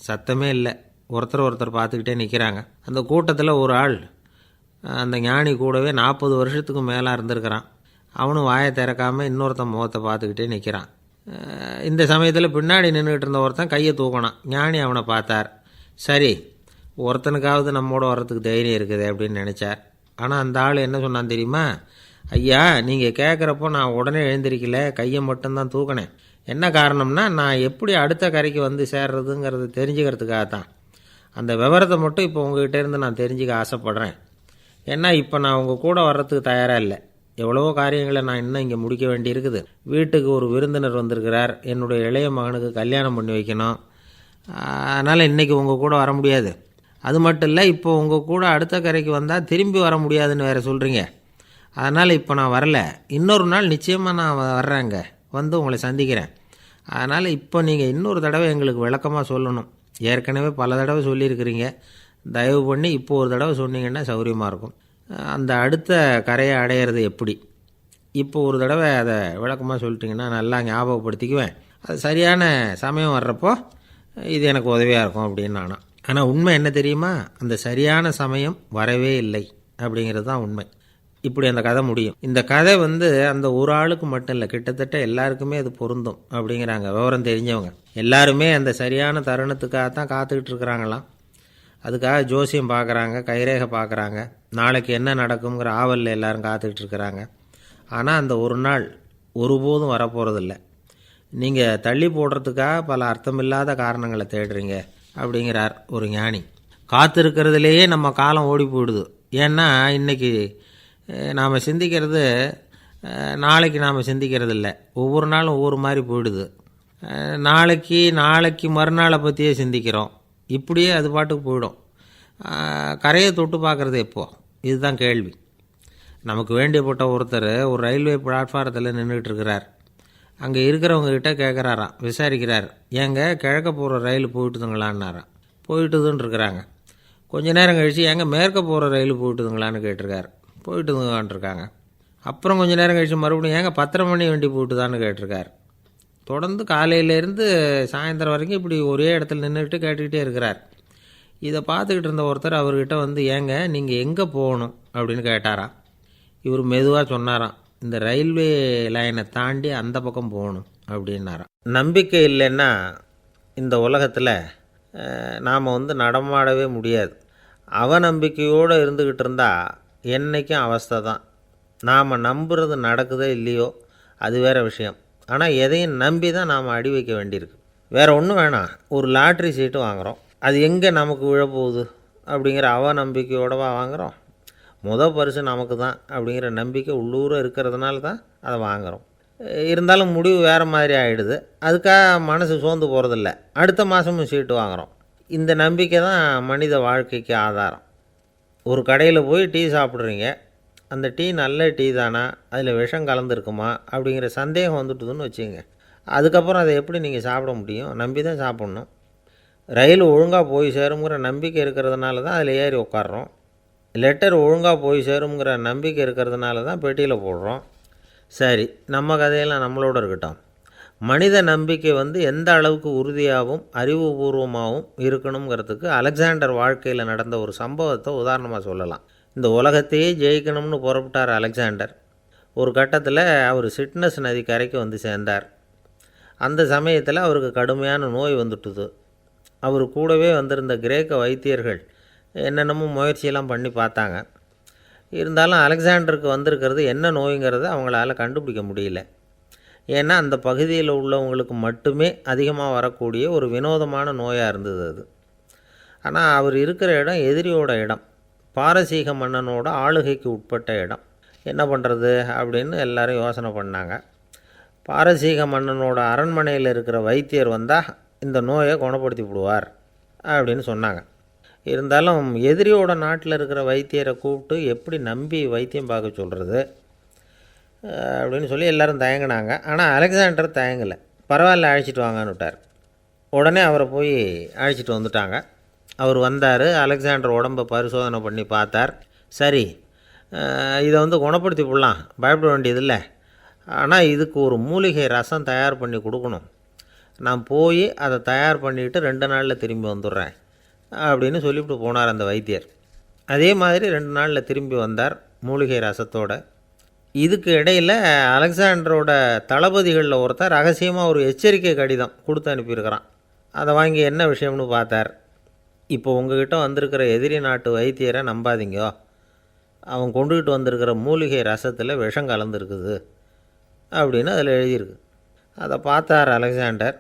சத்தமே இல்லை. ஒருத்தர் பார்த்துக்கிட்டே நிற்கிறாங்க. அந்த கூட்டத்தில் ஒரு ஆள் அந்த ஞானி கூடவே 40 வருஷத்துக்கு மேலே இருந்திருக்கிறான். அவனும் வாயை திறக்காமல் இன்னொருத்தன் முகத்தை பார்த்துக்கிட்டே நிற்கிறான். இந்த சமயத்தில் பின்னாடி நின்றுக்கிட்டு இருந்த ஒருத்தன் கையை தூக்கினான். ஞானி அவனை பார்த்தார். சரி, ஒருத்தனுக்காவது நம்மோட வர்றதுக்கு தைரியம் இருக்குது அப்படின்னு நினச்சார். ஆனால் அந்த ஆள் என்ன சொன்னான் தெரியுமா? ஐயா, நீங்கள் கேட்குறப்போ நான் உடனே எழுந்திருக்கல, கையை மட்டும்தான் தூக்கினேன். என்ன காரணம்னா, நான் எப்படி அடுத்த கரைக்கு சேர்றதுங்கிறத தெரிஞ்சுக்கிறதுக்காக தான். அந்த விவரத்தை மட்டும் இப்போ உங்ககிட்டேருந்து நான் தெரிஞ்சுக்க ஆசைப்பட்றேன். ஏன்னா இப்போ நான் உங்கள் கூட வர்றதுக்கு தயாராக இல்லை. எவ்வளவோ காரியங்களை நான் இன்னும் இங்கே முடிக்க வேண்டியிருக்குது. வீட்டுக்கு ஒரு விருந்தினர் வந்திருக்கிறார். என்னுடைய இளைய மகனுக்கு கல்யாணம் பண்ணி வைக்கணும். அதனால் இன்றைக்கி உங்கள் கூட வர முடியாது. அது மட்டும் இல்லை, இப்போ உங்கள் கூட அடுத்த கரைக்கு வந்தால் திரும்பி வர முடியாதுன்னு வேறு சொல்கிறீங்க. அதனால் இப்போ நான் வரல. இன்னொரு நாள் நிச்சயமாக நான் வர்றேங்க, உங்களை சந்திக்கிறேன். அதனால் இப்போ நீங்கள் இன்னொரு தடவை எங்களுக்கு விளக்கமாக சொல்லணும். ஏற்கனவே பல தடவை சொல்லியிருக்கிறீங்க. தயவு பண்ணி இப்போ ஒரு தடவை சொன்னீங்கன்னா சௌகரியமாக இருக்கும். அந்த அடுத்த கரையை அடையிறது எப்படி? இப்போ ஒரு தடவை அதை விளக்கமாக சொல்லிட்டிங்கன்னா நல்லா ஞாபகப்படுத்திக்குவேன். அது சரியான சமயம் வர்றப்போ இது எனக்கு உதவியாக இருக்கும் அப்படின்னு நானும். ஆனால் உண்மை என்ன தெரியுமா? அந்த சரியான சமயம் வரவே இல்லை அப்படிங்கிறது தான் உண்மை. இப்படி அந்த கதை முடியும். இந்த கதை அந்த ஒரு ஆளுக்கு மட்டும் இல்லை, கிட்டத்தட்ட எல்லாருக்குமே அது பொருந்தும் அப்படிங்கிறாங்க விவரம் தெரிஞ்சவங்க. எல்லாருமே அந்த சரியான தருணத்துக்காகத்தான் காத்துக்கிட்டு இருக்கிறாங்களாம். அதுக்காக ஜோசியம் பார்க்குறாங்க, கைரேகை பார்க்குறாங்க, நாளைக்கு என்ன நடக்குங்கிற ஆவலில் எல்லோரும் காத்துக்கிட்டு இருக்கிறாங்க. ஆனால் அந்த ஒரு நாள் ஒருபோதும் வரப்போகிறதில்ல. நீங்கள் தள்ளி போடுறதுக்காக பல அர்த்தமில்லாத காரணங்களை தேடுறீங்க அப்படிங்கிறார் ஒரு ஞானி. காத்திருக்கிறதுலேயே நம்ம காலம் ஓடி போயிடுது. ஏன்னா இன்றைக்கி நாம் சிந்திக்கிறது நாளைக்கு நாம் சிந்திக்கிறது இல்லை. ஒவ்வொரு நாளும் ஒவ்வொரு மாதிரி போயிடுது. நாளைக்கு மறுநாளை பற்றியே சிந்திக்கிறோம். இப்படியே அது பாட்டுக்கு போயிடும். கரையை தொட்டு பார்க்குறது எப்போ? இதுதான் கேள்வி. நமக்கு வேண்டியப்பட்ட ஒருத்தர் ஒரு ரயில்வே பிளாட்ஃபாரத்தில் நின்றுட்டு இருக்கிறார். அங்கே இருக்கிறவங்ககிட்ட கேட்குறாராம், விசாரிக்கிறார், ஏங்க கிழக்க போகிற ரயில் போயிட்டுதுங்களான்னாராம். போயிட்டுதுன்னு இருக்கிறாங்க. கொஞ்ச நேரம் கழித்து ஏங்க மேற்க போகிற ரயில் போயிட்டுதுங்களான்னு கேட்டிருக்காரு. போயிட்டுதுங்களான்ட்ருக்காங்க. அப்புறம் கொஞ்சம் நேரம் கழித்து மறுபடியும் ஏங்க 10:30 மணி வண்டி போயிட்டுதான்னு கேட்டிருக்கார். தொடர்ந்து காலையிலேருந்து சாயந்தரம் வரைக்கும் இப்படி ஒரே இடத்துல நின்றுக்கிட்டு கேட்டுக்கிட்டே இருக்கிறார். இதை பார்த்துக்கிட்டு இருந்த ஒருத்தர் அவர்கிட்ட வந்து, ஏங்க நீங்கள் எங்கே போகணும் அப்படின்னு கேட்டாராம். இவர் மெதுவாக சொன்னாராம், இந்த ரயில்வே லைனை தாண்டி அந்த பக்கம் போகணும் அப்படின்னாராம். நம்பிக்கை இல்லைன்னா இந்த உலகத்தில் நாம் நடமாடவே முடியாது. அவநம்பிக்கையோடு இருந்துக்கிட்டு இருந்தால் என்றைக்கும் அவஸ்தை தான். நாம் நம்புறது நடக்குதோ இல்லையோ அது வேறு விஷயம். ஆனால் எதையும் நம்பி தான் நாம் அடி வைக்க வேண்டியிருக்கு. வேறு ஒன்றும் வேணாம், ஒரு லாட்ரி சீட்டு வாங்குகிறோம், அது எங்கே நமக்கு விழப்போகுது அப்படிங்கிற அவநம்பிக்கையோடவா வாங்குகிறோம்? பரிசு நமக்கு தான் அப்படிங்கிற நம்பிக்கை உள்ளூர இருக்கிறதுனால தான் அதை வாங்குகிறோம். இருந்தாலும் முடிவு வேறு மாதிரி ஆகிடுது. அதுக்காக மனசு சோர்ந்து போகிறதில்ல. அடுத்த மாதமும் சீட்டு வாங்குகிறோம். இந்த நம்பிக்கை தான் மனித வாழ்க்கைக்கு ஆதாரம். ஒரு கடையில் போய் டீ சாப்பிட்றீங்க, அந்த டீ நல்ல டீ தானா, அதில் விஷம் கலந்துருக்குமா அப்படிங்கிற சந்தேகம் வந்துட்டுதுன்னு வச்சுங்க. அதுக்கப்புறம் அதை எப்படி நீங்கள் சாப்பிட முடியும்? நம்பி தான் சாப்பிட்ணும். ரயில் ஒழுங்காக போய் சேருங்கிற நம்பிக்கை இருக்கிறதுனால தான் அதில் ஏறி உட்காடுறோம். லெட்டர் ஒழுங்காக போய் சேருங்கிற நம்பிக்கை இருக்கிறதுனால தான் பெட்டியில் போடுறோம். சரி, நம்ம கதையெல்லாம் நம்மளோட இருக்கட்டும். மனித நம்பிக்கை எந்த அளவுக்கு உறுதியாகவும் அறிவுபூர்வமாகவும் இருக்கணுங்கிறதுக்கு அலெக்சாண்டர் வாழ்க்கையில் நடந்த ஒரு சம்பவத்தை உதாரணமாக சொல்லலாம். இந்த உலகத்தையே ஜெயிக்கணும்னு புறப்பட்டார் அலெக்சாண்டர். ஒரு கட்டத்தில் அவர் சிட்னஸ் நதி கரைக்கு வந்து சேர்ந்தார். அந்த சமயத்தில் அவருக்கு கடுமையான நோய் வந்துட்டுது. அவர் கூடவே வந்திருந்த கிரேக்க வைத்தியர்கள் என்னென்னமோ முயற்சியெல்லாம் பண்ணி பார்த்தாங்க. இருந்தாலும் அலெக்சாண்டருக்கு வந்திருக்கிறது என்ன நோய்ங்கிறத அவங்களால கண்டுபிடிக்க முடியல. ஏன்னா அந்த பகுதியில் உள்ளவங்களுக்கு மட்டுமே அதிகமாக வரக்கூடிய ஒரு வினோதமான நோயாக இருந்தது அது. ஆனால் அவர் இருக்கிற இடம் எதிரியோட இடம், பாரசீக மன்னனோட ஆளுகைக்கு உட்பட்ட இடம். என்ன பண்ணுறது அப்படின்னு எல்லாரும் யோசனை பண்ணாங்க. பாரசீக மன்னனோட அரண்மனையில் இருக்கிற வைத்தியர் வந்தால் இந்த நோயை குணப்படுத்தி விடுவார் அப்படின்னு சொன்னாங்க. இருந்தாலும் எதிரியோட நாட்டில் இருக்கிற வைத்தியரை கூப்பிட்டு எப்படி நம்பி வைத்தியம் பார்க்க சொல்கிறது அப்படின்னு சொல்லி எல்லோரும் தயங்கினாங்க. ஆனால் அலெக்சாண்டர் தயங்கலை. பரவாயில்ல, அழைச்சிட்டு வாங்கன்னு விட்டார். உடனே அவரை போய் அழைச்சிட்டு வந்துட்டாங்க. அவர் வந்தார். அலெக்சாண்டர் உடம்பை பரிசோதனை பண்ணி பார்த்தார். சரி, இதை குணப்படுத்தி விடலாம், பயப்பட வேண்டியதில்லை. ஆனால் இதுக்கு ஒரு மூலிகை ரசம் தயார் பண்ணி கொடுக்கணும். நான் போய் அதை தயார் பண்ணிவிட்டு 2 நாளில் திரும்பி வந்துடுறேன் அப்படின்னு சொல்லிவிட்டு போனார் அந்த வைத்தியர். அதே மாதிரி 2 நாளில் திரும்பி வந்தார் மூலிகை ரசத்தோடு. இதுக்கு இடையில் அலெக்சாண்டரோட தளபதிகளில் ஒருத்தர் ரகசியமாக ஒரு எச்சரிக்கை கடிதம் கொடுத்து அனுப்பியிருக்கிறான். அதை வாங்கி என்ன விஷயம்னு பார்த்தார். இப்போ உங்ககிட்ட வந்திருக்கிற எதிரி நாட்டு வைத்தியரை நம்பாதீங்கோ, அவன் கொண்டுக்கிட்டு வந்திருக்கிற மூலிகை ரசத்தில் விஷம் கலந்துருக்குது அப்படின்னு அதில் எழுதியிருக்கு. அதை பார்த்தார் அலெக்சாண்டர்.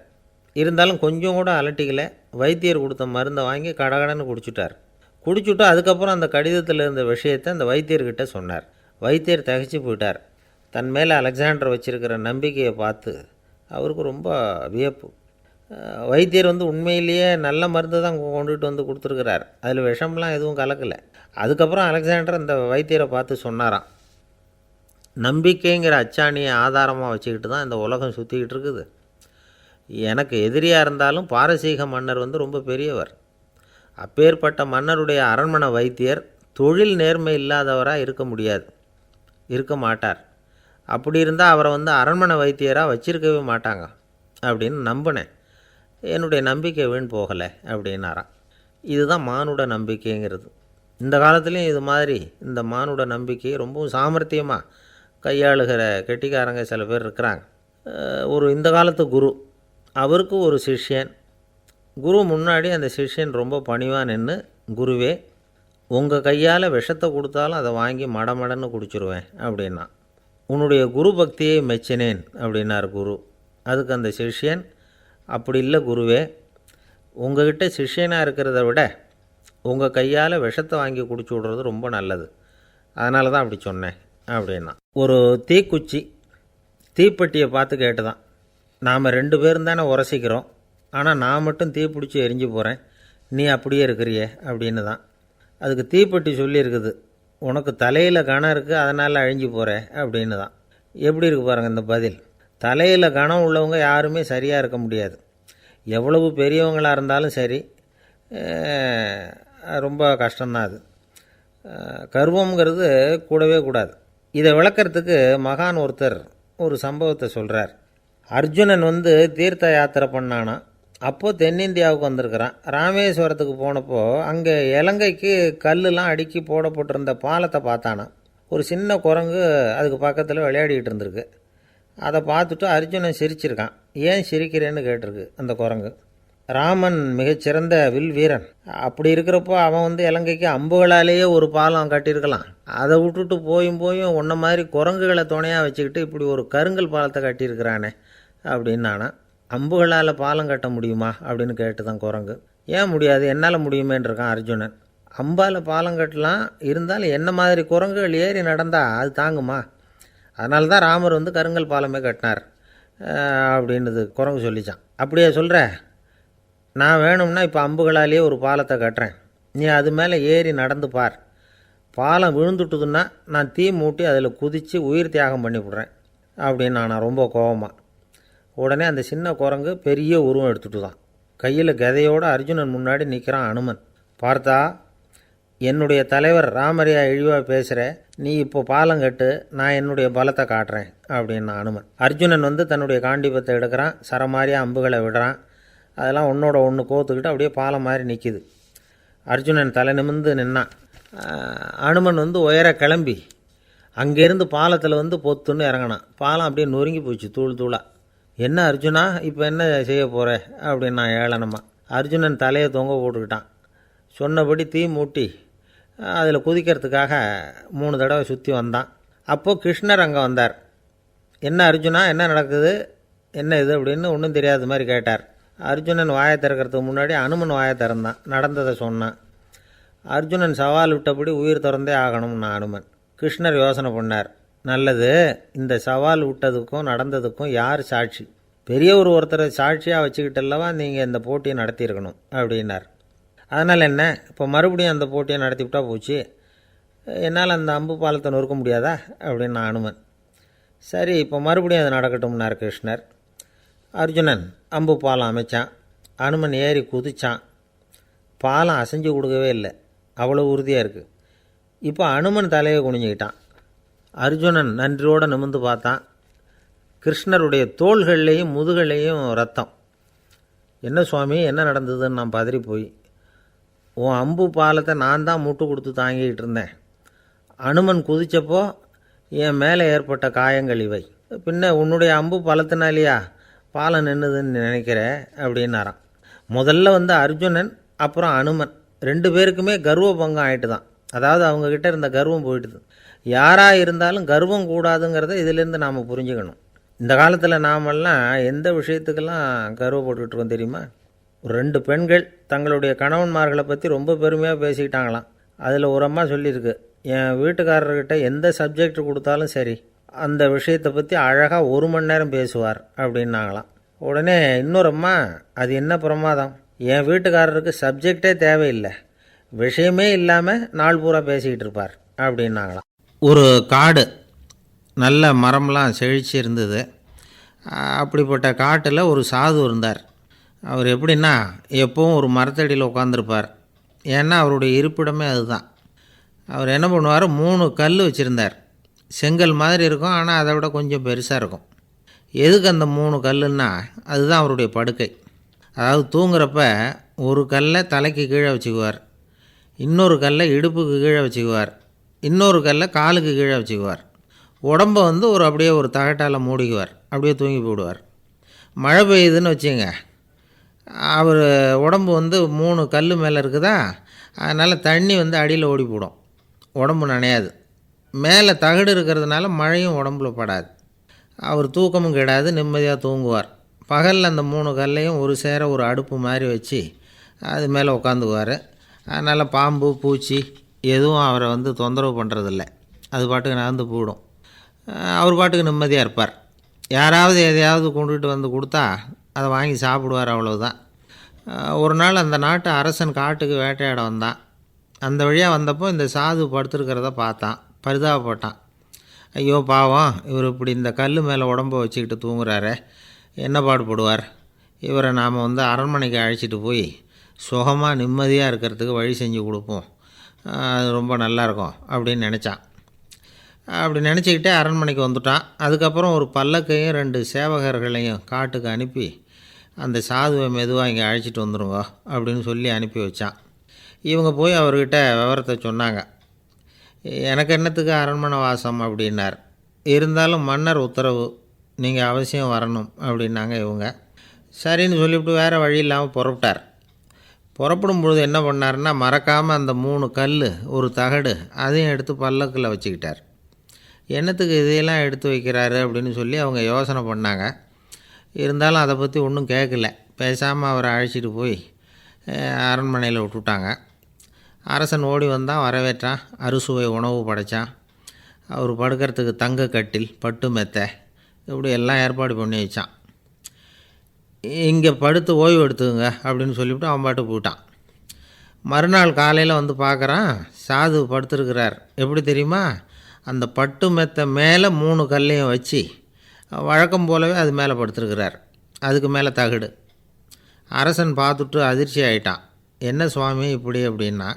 இருந்தாலும் கொஞ்சம் கூட அலட்டிக்கலை. வைத்தியர் கொடுத்த மருந்தை வாங்கி கடகடன்னு குடிச்சுட்டு அதுக்கப்புறம் அந்த கடிதத்தில் இருந்த விஷயத்தை அந்த வைத்தியர்கிட்ட சொன்னார். வைத்தியர் தகைச்சு போயிட்டார். தன் மேலே அலெக்சாண்டர் வச்சுருக்கிற நம்பிக்கையை பார்த்து அவருக்கு ரொம்ப வியப்பு. வைத்தியர் உண்மையிலேயே நல்ல மருந்து தான் கொண்டுகிட்டு கொடுத்துருக்கிறார், அதில் விஷம்லாம் எதுவும் கலக்கலை. அதுக்கப்புறம் அலெக்சாண்டர் அந்த வைத்தியரை பார்த்து சொன்னாராம், நம்பிக்கைங்கிற அச்சாணியை ஆதாரமாக வச்சுக்கிட்டு தான் இந்த உலகம் சுற்றிக்கிட்டு இருக்குது. எனக்கு எதிரியாக இருந்தாலும் பாரசீக மன்னர் ரொம்ப பெரியவர். அப்பேற்பட்ட மன்னருடைய அரண்மனை வைத்தியர் தொழில் நேர்மை இல்லாதவராக இருக்க மாட்டார். அப்படி இருந்தால் அவரை அரண்மனை வைத்தியராக வச்சிருக்கவே மாட்டாங்க அப்படின்னு நம்பினேன். என்னுடைய நம்பிக்கை வீண் போகலை அப்படின்னாராம். இதுதான் மானுட நம்பிக்கைங்கிறது. இந்த காலத்துலேயும் இது மாதிரி இந்த மானுட நம்பிக்கையை ரொம்பவும் சாமர்த்தியமாக கையாளுகிற கெட்டிக்காரங்க சில பேர் இருக்கிறாங்க. இந்த காலத்து குரு, அவருக்கு ஒரு சிஷ்யன். குரு முன்னாடி அந்த சிஷ்யன் ரொம்ப பணிவாக நின்று குருவே, உங்கள் கையால் விஷத்தை கொடுத்தாலும் அதை வாங்கி மடமடன்னு குடிச்சிருவேன் அப்படின்னா. உன்னுடைய குரு பக்தியை மெச்சினேன் அப்படின்னார் குரு. அதுக்கு அந்த சிஷ்யன், அப்படி இல்லை குருவே, உங்ககிட்ட சிஷ்யனாக இருக்கிறத விட உங்கள் கையால் விஷத்தை வாங்கி குடிச்சு விட்றது ரொம்ப நல்லது, அதனால தான் அப்படி சொன்னேன் அப்படின்னா. ஒரு தீக்குச்சி தீப்பெட்டியை பார்த்து கேட்டு தான், நாம் 2 பேரும் தானே உரசிக்கிறோம், ஆனால் நான் மட்டும் தீப்பிடிச்சி எரிஞ்சு போகிறேன், நீ அப்படியே இருக்கிறியே அப்படின்னு தான். அதுக்கு தீப்பெட்டி சொல்லியிருக்குது, உனக்கு தலையில் கணம் இருக்குது அதனால் அழிஞ்சு போகிற அப்படின்னு தான். எப்படி இருக்கு பாருங்கள் இந்த பதில். தலையில் கணம் உள்ளவங்க யாருமே சரியாக இருக்க முடியாது. எவ்வளவு பெரியவங்களாக இருந்தாலும் சரி, ரொம்ப கஷ்டம்தான் அது. கர்வங்கிறது கூடவே கூடாது. இதை விளக்கிறதுக்கு மகான் ஒருத்தர் ஒரு சம்பவத்தை சொல்கிறார். அர்ஜுனன் தீர்த்த யாத்திரை பண்ணானா. அப்போது தென்னிந்தியாவுக்கு வந்திருக்கிறான். ராமேஸ்வரத்துக்கு போனப்போ அங்கே இலங்கைக்கு கல்லுலாம் அடுக்கி போடப்பட்டிருந்த பாலத்தை பார்த்தானா. ஒரு சின்ன குரங்கு அதுக்கு பக்கத்தில் விளையாடிக்கிட்டு இருந்திருக்கு. அதை பார்த்துட்டு அர்ஜுனன் சிரிச்சிருக்கான். ஏன் சிரிக்கிறேன்னு கேட்டிருக்கு அந்த குரங்கு. ராமன் மிகச்சிறந்த வில் வீரன், அப்படி இருக்கிறப்போ அவன் இலங்கைக்கு அம்புகளாலேயே ஒரு பாலம் கட்டியிருக்கலாம். அதை விட்டுட்டு போயும் உன்ன மாதிரி குரங்குகளை துணையாக வச்சுக்கிட்டு இப்படி ஒரு கருங்கல் பாலத்தை கட்டியிருக்கிறானே அப்படின்னு நானா. அம்புகளால் பாலம் கட்ட முடியுமா அப்படின்னு கேட்டு தான் குரங்கு. ஏன் முடியாது, என்னால் முடியுமேன்றிருக்கான் அர்ஜுனன். அம்பால் பாலம் கட்டலாம், இருந்தாலும் என்ன மாதிரி குரங்குகள் ஏறி நடந்தால் அது தாங்குமா? அதனால தான் ராமர் கருங்கல் பாலமே கட்டினார் அப்படின்றது குரங்கு சொல்லிச்சான். அப்படியே சொல்கிற, நான் வேணும்னா இப்போ அம்புகளாலேயே ஒரு பாலத்தை கட்டுறேன், நீ அது மேலே ஏறி நடந்து பார். பாலம் விழுந்துட்டுதுன்னா நான் தீ மூட்டி அதில் குதித்து உயிர் தியாகம் பண்ணிவிடுறேன் அப்படின்னு நான் ரொம்ப கோபமாக. உடனே அந்த சின்ன குரங்கு பெரிய உருவம் எடுத்துட்டு தான் கையில் கதையோடு அர்ஜுனன் முன்னாடி நிற்கிறான் அனுமன். பார்த்தா, என்னுடைய தலைவர் ராமரையா இழிவாக பேசுகிற, நீ இப்போ பாலம் கட்டு, நான் என்னுடைய பலத்தை காட்டுறேன் அப்படின்னா அனுமன். அர்ஜுனன் தன்னுடைய காண்டிபத்தை எடுக்கிறான், சரமாரியாக அம்புகளை விடுறான். அதெல்லாம் ஒன்றோட ஒன்று கோத்துக்கிட்டு அப்படியே பாலம் மாதிரி நிற்கிது. அர்ஜுனன் தலை நிமிர்ந்து நின்னான். அனுமன் உயர கிளம்பி அங்கேருந்து பாலத்தில் பொத்துன்னு இறங்கினான். பாலம் அப்படியே நொறுங்கி போச்சு தூள் தூளாக. என்ன அர்ஜுனா, இப்போ என்ன செய்ய போகிற அப்படின்னா ஏளனமா. அர்ஜுனன் தலையை தொங்க போட்டுக்கிட்டான். சொன்னபடி தீ மூட்டி அதில் குதிக்கிறதுக்காக 3 தடவை சுற்றி வந்தான். அப்போது கிருஷ்ணர் அங்கே வந்தார். என்ன அர்ஜுனா, என்ன நடக்குது, என்ன இது அப்படின்னு ஒன்றும் தெரியாத மாதிரி கேட்டார். அர்ஜுனன் வாயை திறக்கிறதுக்கு முன்னாடி அனுமன் வாயை திறந்தான், நடந்ததை சொன்னான். அர்ஜுனன் சவால் விட்டபடி உயிர் திறந்தே ஆகணும்னா அனுமன். கிருஷ்ணர் யோசனை பண்ணார். நல்லது, இந்த சவால் விட்டதுக்கும் நடந்ததுக்கும் யார் சாட்சி? பெரியவர் ஒருத்தரை சாட்சியாக வச்சுக்கிட்டல்லவா நீங்கள் இந்த போட்டியை நடத்தியிருக்கணும் அப்படின்னார். அதனால் என்ன, இப்போ மறுபடியும் அந்த போட்டியை நடத்திவிட்டா போச்சு, என்னால் அந்த அம்பு பாலத்தை நொறுக்க முடியாதா அப்படின்னு அனுமன். சரி, இப்போ மறுபடியும் அது நடக்கட்டும்னார் கிருஷ்ணர். அர்ஜுனன் அம்பு பாலம் அமைச்சான். அனுமன் ஏறி குதிச்சான். பாலம் அசைஞ்சு கொடுக்கவே இல்லை, அவ்வளோ உறுதியாக இருக்குது. இப்போ அனுமன் தலையை குனிஞ்சிக்கிட்டான். அர்ஜுனன் நன்றியோடு நிமிர்ந்து பார்த்தான். கிருஷ்ணருடைய தோள்கள்லேயும் முதுகள்லேயும் ரத்தம். என்ன சுவாமி, என்ன நடந்ததுன்னு நான் பதறி போய், உன் அம்பு பாலத்தை நான் தான் முட்டு கொடுத்து தாங்கிக்கிட்டு இருந்தேன். அனுமன் குதித்தப்போ என் மேலே ஏற்பட்ட காயங்கள் இவை. பின்ன உன்னுடைய அம்பு பலத்தினாலேயா பாலம் நின்றுதுன்னு நினைக்கிற அப்படின்னாராம். முதல்ல அர்ஜுனன் அப்புறம் அனுமன் 2 பேருக்குமே கர்வ பங்கம் ஆகிட்டு தான். அதாவது அவங்கக்கிட்ட இருந்த கர்வம் போயிட்டுது. யாராக இருந்தாலும் கர்வம் கூடாதுங்கிறத இதிலேருந்து நாம் புரிஞ்சுக்கணும். இந்த காலத்தில் நாமெல்லாம் எந்த விஷயத்துக்கெல்லாம் கர்வப்பட்டுக்கிட்டு இருக்கோம் தெரியுமா? 2 பெண்கள் தங்களுடைய கணவன்மார்களை பற்றி ரொம்ப பெருமையாக பேசிக்கிட்டாங்களாம். அதில் ஒரு அம்மா சொல்லியிருக்கு, என் வீட்டுக்காரர்கிட்ட எந்த சப்ஜெக்ட் கொடுத்தாலும் சரி அந்த விஷயத்தை பற்றி அழகாக 1 மணி நேரம் பேசுவார் அப்படின்னாங்களாம். உடனே இன்னொரு அம்மா, அது என்ன பிரமாதம், என் வீட்டுக்காரருக்கு சப்ஜெக்டே தேவையில்லை, விஷயமே இல்லாமல் நாள் பூரா பேசிக்கிட்டு இருப்பார் அப்படின்னாங்களாம். ஒரு காடு, நல்ல மரம்லாம் செழிச்சு இருந்தது. அப்படிப்பட்ட காட்டில் ஒரு சாது இருந்தார். அவர் எப்படின்னா எப்போவும் ஒரு மரத்தடியில் உட்காந்துருப்பார். ஏன்னா அவருடைய இருப்பிடமே அதுதான். அவர் என்ன பண்ணுவார், 3 கல் வச்சுருந்தார். செங்கல் மாதிரி இருக்கும், ஆனால் அதை விட கொஞ்சம் பெருசாக இருக்கும். எதுக்கு அந்த 3 கல்லுன்னா அதுதான் அவருடைய படுக்கை. அதாவது தூங்குறப்ப ஒரு கல்லை தலைக்கு கீழே வச்சுக்குவார், இன்னொரு கல்லை இடுப்புக்கு கீழே வச்சுக்குவார், இன்னொரு கல்லை காலுக்கு கீழே வச்சுக்குவார். உடம்பை அப்படியே ஒரு தகட்டால் மூடிக்குவார், அப்படியே தூங்கி போடுவார். மழை பெய்யுதுன்னு வச்சுங்க, அவர் உடம்பு 3 கல் மேலே இருக்குதா, அதனால் தண்ணி வந்து அடியில் ஓடி போடும், உடம்பு நனையாது. மேலே தகடு இருக்கிறதுனால மழையும் உடம்புல படாது. அவர் தூக்கமும் கெடாது, நிம்மதியாக தூங்குவார். பகலில் அந்த 3 கல்லையும் ஒரு சேர ஒரு அடுப்பு மாதிரி வச்சு அது மேலே உட்காந்துக்குவார். அதனால் பாம்பு பூச்சி எதுவும் அவரை வந்து தொந்தரவு பண்ணுறதில்ல. அது பாட்டுக்கு நடந்து போயிடும். அவர் பாட்டுக்கு நிம்மதியாக இருப்பார். யாராவது எதையாவது கொண்டுகிட்டு வந்து கொடுத்தா அதை வாங்கி சாப்பிடுவார், அவ்வளவுதான். ஒரு நாள் அந்த நாட்டு அரசன் காட்டுக்கு வேட்டையாட வந்தான். அந்த வழியாக வந்தப்போ இந்த சாது படுத்துருக்கிறத பார்த்தான், பரிதாபப்பட்டான். ஐயோ பாவம், இவர் இப்படி இந்த கல் மேலே உடம்பை வச்சுக்கிட்டு தூங்குறாரே, என்ன பாடுபடுவார். இவரை நாம் வந்து அரண்மனைக்கு அழைச்சிட்டு போய் சுகமாக நிம்மதியாக இருக்கிறதுக்கு வழி செஞ்சு கொடுப்போம், அது ரொம்ப நல்லாயிருக்கும் அப்படின்னு நினச்சான். அப்படி நினச்சிக்கிட்டே அரண்மனைக்கு வந்துட்டான். அதுக்கப்புறம் ஒரு பல்லக்கையும் 2 சேவகர்களையும் காட்டுக்கு அனுப்பி அந்த சாதுவை மெதுவாக இங்கே அழைச்சிட்டு வந்துடுங்க அப்படின்னு சொல்லி அனுப்பி வச்சான். இவங்க போய் அவர்கிட்ட விவரத்தை சொன்னாங்க. எனக்கு என்னத்துக்கு அரண்மனை வாசம் அப்படின்னார். இருந்தாலும் மன்னர் உத்தரவு, நீங்கள் அவசியம் வரணும் அப்படின்னாங்க இவங்க. சரின்னு சொல்லிவிட்டு வேறு வழி இல்லாமல் புறப்பட்டார். புறப்படும் பொழுது என்ன பண்ணார்னா, மறக்காமல் அந்த 3 கல் ஒரு தகடு அதையும் எடுத்து பல்லக்கில் வச்சுக்கிட்டார். என்னத்துக்கு இதையெல்லாம் எடுத்து வைக்கிறாரு அப்படின்னு சொல்லி அவங்க யோசனை பண்ணாங்க. இருந்தாலும் அதை பற்றி ஒன்றும் கேட்கல. பேசாமல் அவரை அழைச்சிட்டு போய் அரண்மனையில் விட்டுட்டாங்க. அரசன் ஓடி வந்தான், வரவேற்றான், அறுசுவை உணவு படைத்தான். அவர் படுக்கிறதுக்கு தங்க கட்டில், பட்டு மெத்தை, இப்படி எல்லாம் ஏற்பாடு பண்ணி வச்சான். இங்கே படுத்து ஓய்வு எடுத்துங்க அப்படின்னு சொல்லிவிட்டு அவன் பாட்டு போயிட்டான். மறுநாள் காலையில் வந்து பார்க்குறான், சாது படுத்துருக்கிறார். எப்படி தெரியுமா, அந்த பட்டு மெத்தை மேலே 3 கல்லையும் வச்சு வழக்கம் போலவே அது மேலே படுத்துருக்கிறார். அதுக்கு மேலே தகடு. அரசன் பார்த்துட்டு அதிர்ச்சி ஆகிட்டான். என்ன சுவாமி இப்படி அப்படின்னா,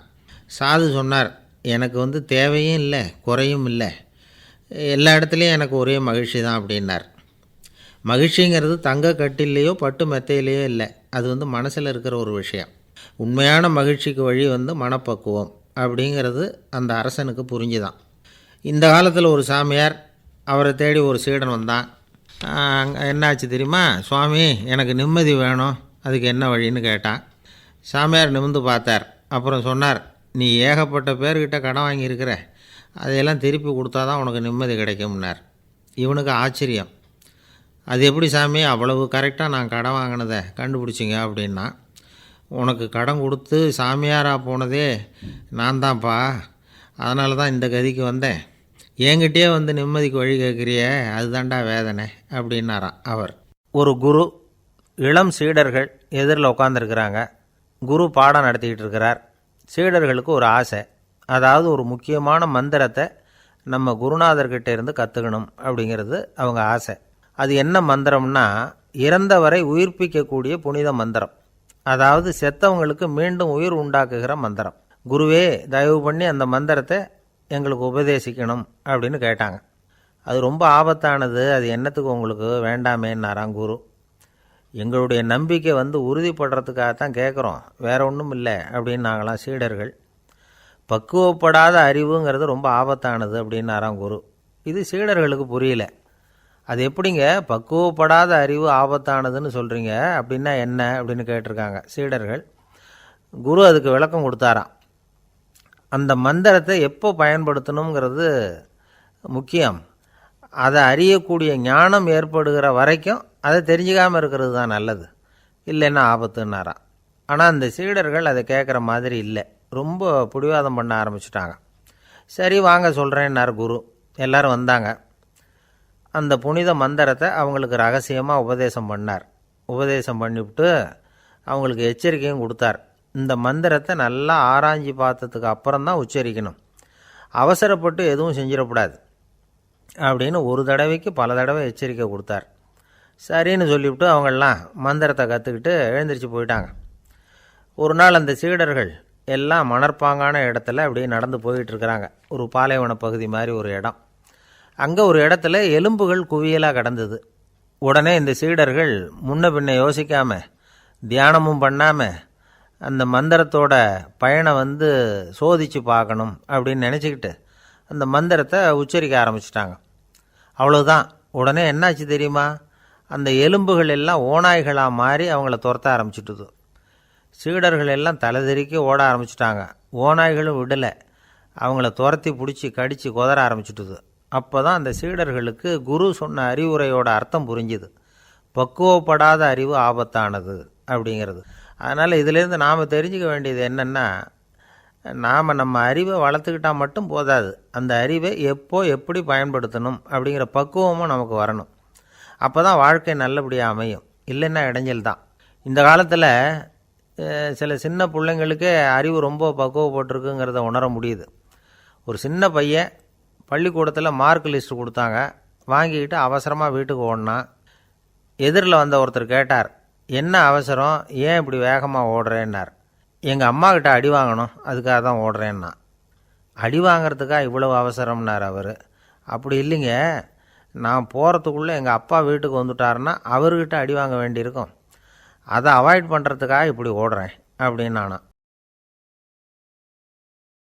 சாது சொன்னார், எனக்கு வந்து தேவையும் இல்லை குறையும் இல்லை, எல்லா இடத்துலையும் எனக்கு ஒரே மகிழ்ச்சி தான் அப்படின்னார். மகிழ்ச்சிங்கிறது தங்க கட்டிலேயோ பட்டு மெத்தையிலேயோ இல்லை, அது வந்து மனசில் இருக்கிற ஒரு விஷயம். உண்மையான மகிழ்ச்சிக்கு வழி வந்து மனப்பக்குவம் அப்படிங்கிறது அந்த அரசனுக்கு புரிஞ்சுதான். இந்த காலத்தில் ஒரு சாமியார், அவரை தேடி ஒரு சீடன் வந்தான். என்னாச்சு தெரியுமா, சுவாமி எனக்கு நிம்மதி வேணும், அதுக்கு என்ன வழின்னு கேட்டான். சாமியார் நிமிர்ந்து பார்த்தார். அப்புறம் சொன்னார், நீ ஏகப்பட்ட பேர்கிட்ட கடன் வாங்கியிருக்கிற, அதையெல்லாம் திருப்பி கொடுத்தா தான் உனக்கு நிம்மதி கிடைக்கும்னார். இவனுக்கு ஆச்சரியம். அது எப்படி சாமி, அவ்வளவு கரெக்டாக நான் கடன் வாங்கினதை கண்டுபிடிச்சிங்க அப்படின்னா, உனக்கு கடன் கொடுத்து சாமியாராக போனதே நான் தான்ப்பா, அதனால தான் இந்த கதிக்கு வந்தேன். என்கிட்டயே வந்து நிம்மதிக்கு வழி கேட்குறியே, அதுதான்டா வேதனை அப்படின்னாராம் அவர். ஒரு குரு, இளம் சீடர்கள் எதிரில் உட்காந்துருக்கிறாங்க. குரு பாடம் நடத்திக்கிட்டு இருக்கிறார். சீடர்களுக்கு ஒரு ஆசை, அதாவது ஒரு முக்கியமான மந்திரத்தை நம்ம குருநாதர்கிட்ட இருந்து கற்றுக்கணும் அப்படிங்கிறது அவங்க ஆசை. அது என்ன மந்திரம்னா, இறந்தவரை உயிர்ப்பிக்கக்கூடிய புனித மந்திரம், அதாவது செத்தவங்களுக்கு மீண்டும் உயிர் உண்டாக்குகிற மந்திரம். குருவே தயவு பண்ணி அந்த மந்திரத்தை எங்களுக்கு உபதேசிக்கணும் அப்படின்னு கேட்டாங்க. அது ரொம்ப ஆபத்தானது, அது என்னத்துக்கு உங்களுக்கு வேண்டாமேன்னாராம் குரு. எங்களுடைய நம்பிக்கை வந்து உறுதிப்படுறதுக்காகத்தான் கேட்குறோம், வேற ஒன்றும் இல்லை அப்படின்னாங்களாம் சீடர்கள். பக்குவப்படாத அறிவுங்கிறது ரொம்ப ஆபத்தானது அப்படின்னாராம் குரு. இது சீடர்களுக்கு புரியல. அது எப்படிங்க பக்குவப்படாத அறிவு ஆபத்தானதுன்னு சொல்கிறீங்க, அப்படின்னா என்ன அப்படின்னு கேட்டிருக்காங்க சீடர்கள். குரு அதுக்கு விளக்கம் கொடுத்தாராம். அந்த மந்திரத்தை எப்போ பயன்படுத்தணுங்கிறது முக்கியம், அதை அறியக்கூடிய ஞானம் ஏற்படுகிற வரைக்கும் அதை தெரிஞ்சுக்காமல் இருக்கிறது தான் நல்லது, இல்லைன்னா ஆபத்துன்னாராம். ஆனால் அந்த சீடர்கள் அதை கேட்குற மாதிரி இல்லை, ரொம்ப பிடிவாதம் பண்ண ஆரம்பிச்சிட்டாங்க. சரி வாங்க சொல்கிறேன்னார் குரு. எல்லோரும் வந்தாங்க. அந்த புனித மந்திரத்தை அவங்களுக்கு ரகசியமாக உபதேசம் பண்ணார். உபதேசம் பண்ணிவிட்டு அவங்களுக்கு எச்சரிக்கையும் கொடுத்தார். இந்த மந்திரத்தை நல்லா ஆராய்ச்சி பார்த்ததுக்கு அப்புறம்தான் உச்சரிக்கணும், அவசரப்பட்டு எதுவும் செஞ்சிடக்கூடாது அப்படின்னு ஒரு தடவைக்கு பல தடவை எச்சரிக்கை கொடுத்தார். சரின்னு சொல்லிவிட்டு அவங்கெல்லாம் மந்திரத்தை கற்றுக்கிட்டு எழுந்திரிச்சு போயிட்டாங்க. ஒரு நாள் அந்த சீடர்கள் எல்லாம் மணற்பாங்கான இடத்துல அப்படியே நடந்து போயிட்டுருக்கிறாங்க. ஒரு பாலைவன பகுதி மாதிரி ஒரு இடம். அங்கே ஒரு இடத்துல எலும்புகள் குவியலாக கிடந்தது. உடனே இந்த சீடர்கள் முன்ன பின்ன யோசிக்காமல், தியானமும் பண்ணாமல், அந்த மந்திரத்தோட பயனை வந்து சோதித்து பார்க்கணும் அப்படின்னு நினச்சிக்கிட்டு அந்த மந்திரத்தை உச்சரிக்க ஆரம்பிச்சிட்டாங்க. அவ்வளோதான். உடனே என்னாச்சு தெரியுமா, அந்த எலும்புகள் எல்லாம் ஓநாய்களாக மாறி அவங்கள துரத்த ஆரம்பிச்சிட்டுது. சீடர்கள் எல்லாம் தலைதெறிக்க ஓட ஆரம்பிச்சிட்டாங்க. ஓநாய்களும் விடலை, அவங்கள துரத்தி பிடிச்சி கடித்து குதற ஆரம்பிச்சுட்டுது. அப்போ தான் அந்த சீடர்களுக்கு குரு சொன்ன அறிவுரையோட அர்த்தம் புரிஞ்சுது. பக்குவப்படாத அறிவு ஆபத்தானது அப்படிங்கிறது. அதனால் இதிலேருந்து நாம் தெரிஞ்சுக்க வேண்டியது என்னென்னா, நாம் நம்ம அறிவை வளர்த்துக்கிட்டால் மட்டும் போதாது, அந்த அறிவை எப்போ எப்படி பயன்படுத்தணும் அப்படிங்கிற பக்குவமும் நமக்கு வரணும். அப்போ தான் வாழ்க்கை நல்லபடியாக அமையும், இல்லைன்னா இடைஞ்சல் தான். இந்த காலத்தில் சில சின்ன பிள்ளைங்களுக்கே அறிவு ரொம்ப பக்குவப்பட்டிருக்குங்கிறத உணர முடியுது. ஒரு சின்ன பையன் பள்ளிக்கூடத்தில் மார்க் லிஸ்ட்டு கொடுத்தாங்க, வாங்கிக்கிட்டு அவசரமாக வீட்டுக்கு ஓடினான். எதிரில் வந்த ஒருத்தர் கேட்டார், என்ன அவசரம், ஏன் இப்படி வேகமாக ஓடுறேன்னார். எங்கள் அம்மாக்கிட்ட அடி வாங்கணும், அதுக்காக தான் ஓடுறேன்னா. அடி வாங்கிறதுக்காக இவ்வளவு அவசரம்னார் அவர். அப்படி இல்லைங்க, நான் போகிறதுக்குள்ளே எங்கள் அப்பா வீட்டுக்கு வந்துட்டாருன்னா அவர்கிட்ட அடி வாங்க வேண்டியிருக்கும், அதை அவாய்ட் பண்ணுறதுக்காக இப்படி ஓடுறேன் அப்படின்னு நானா.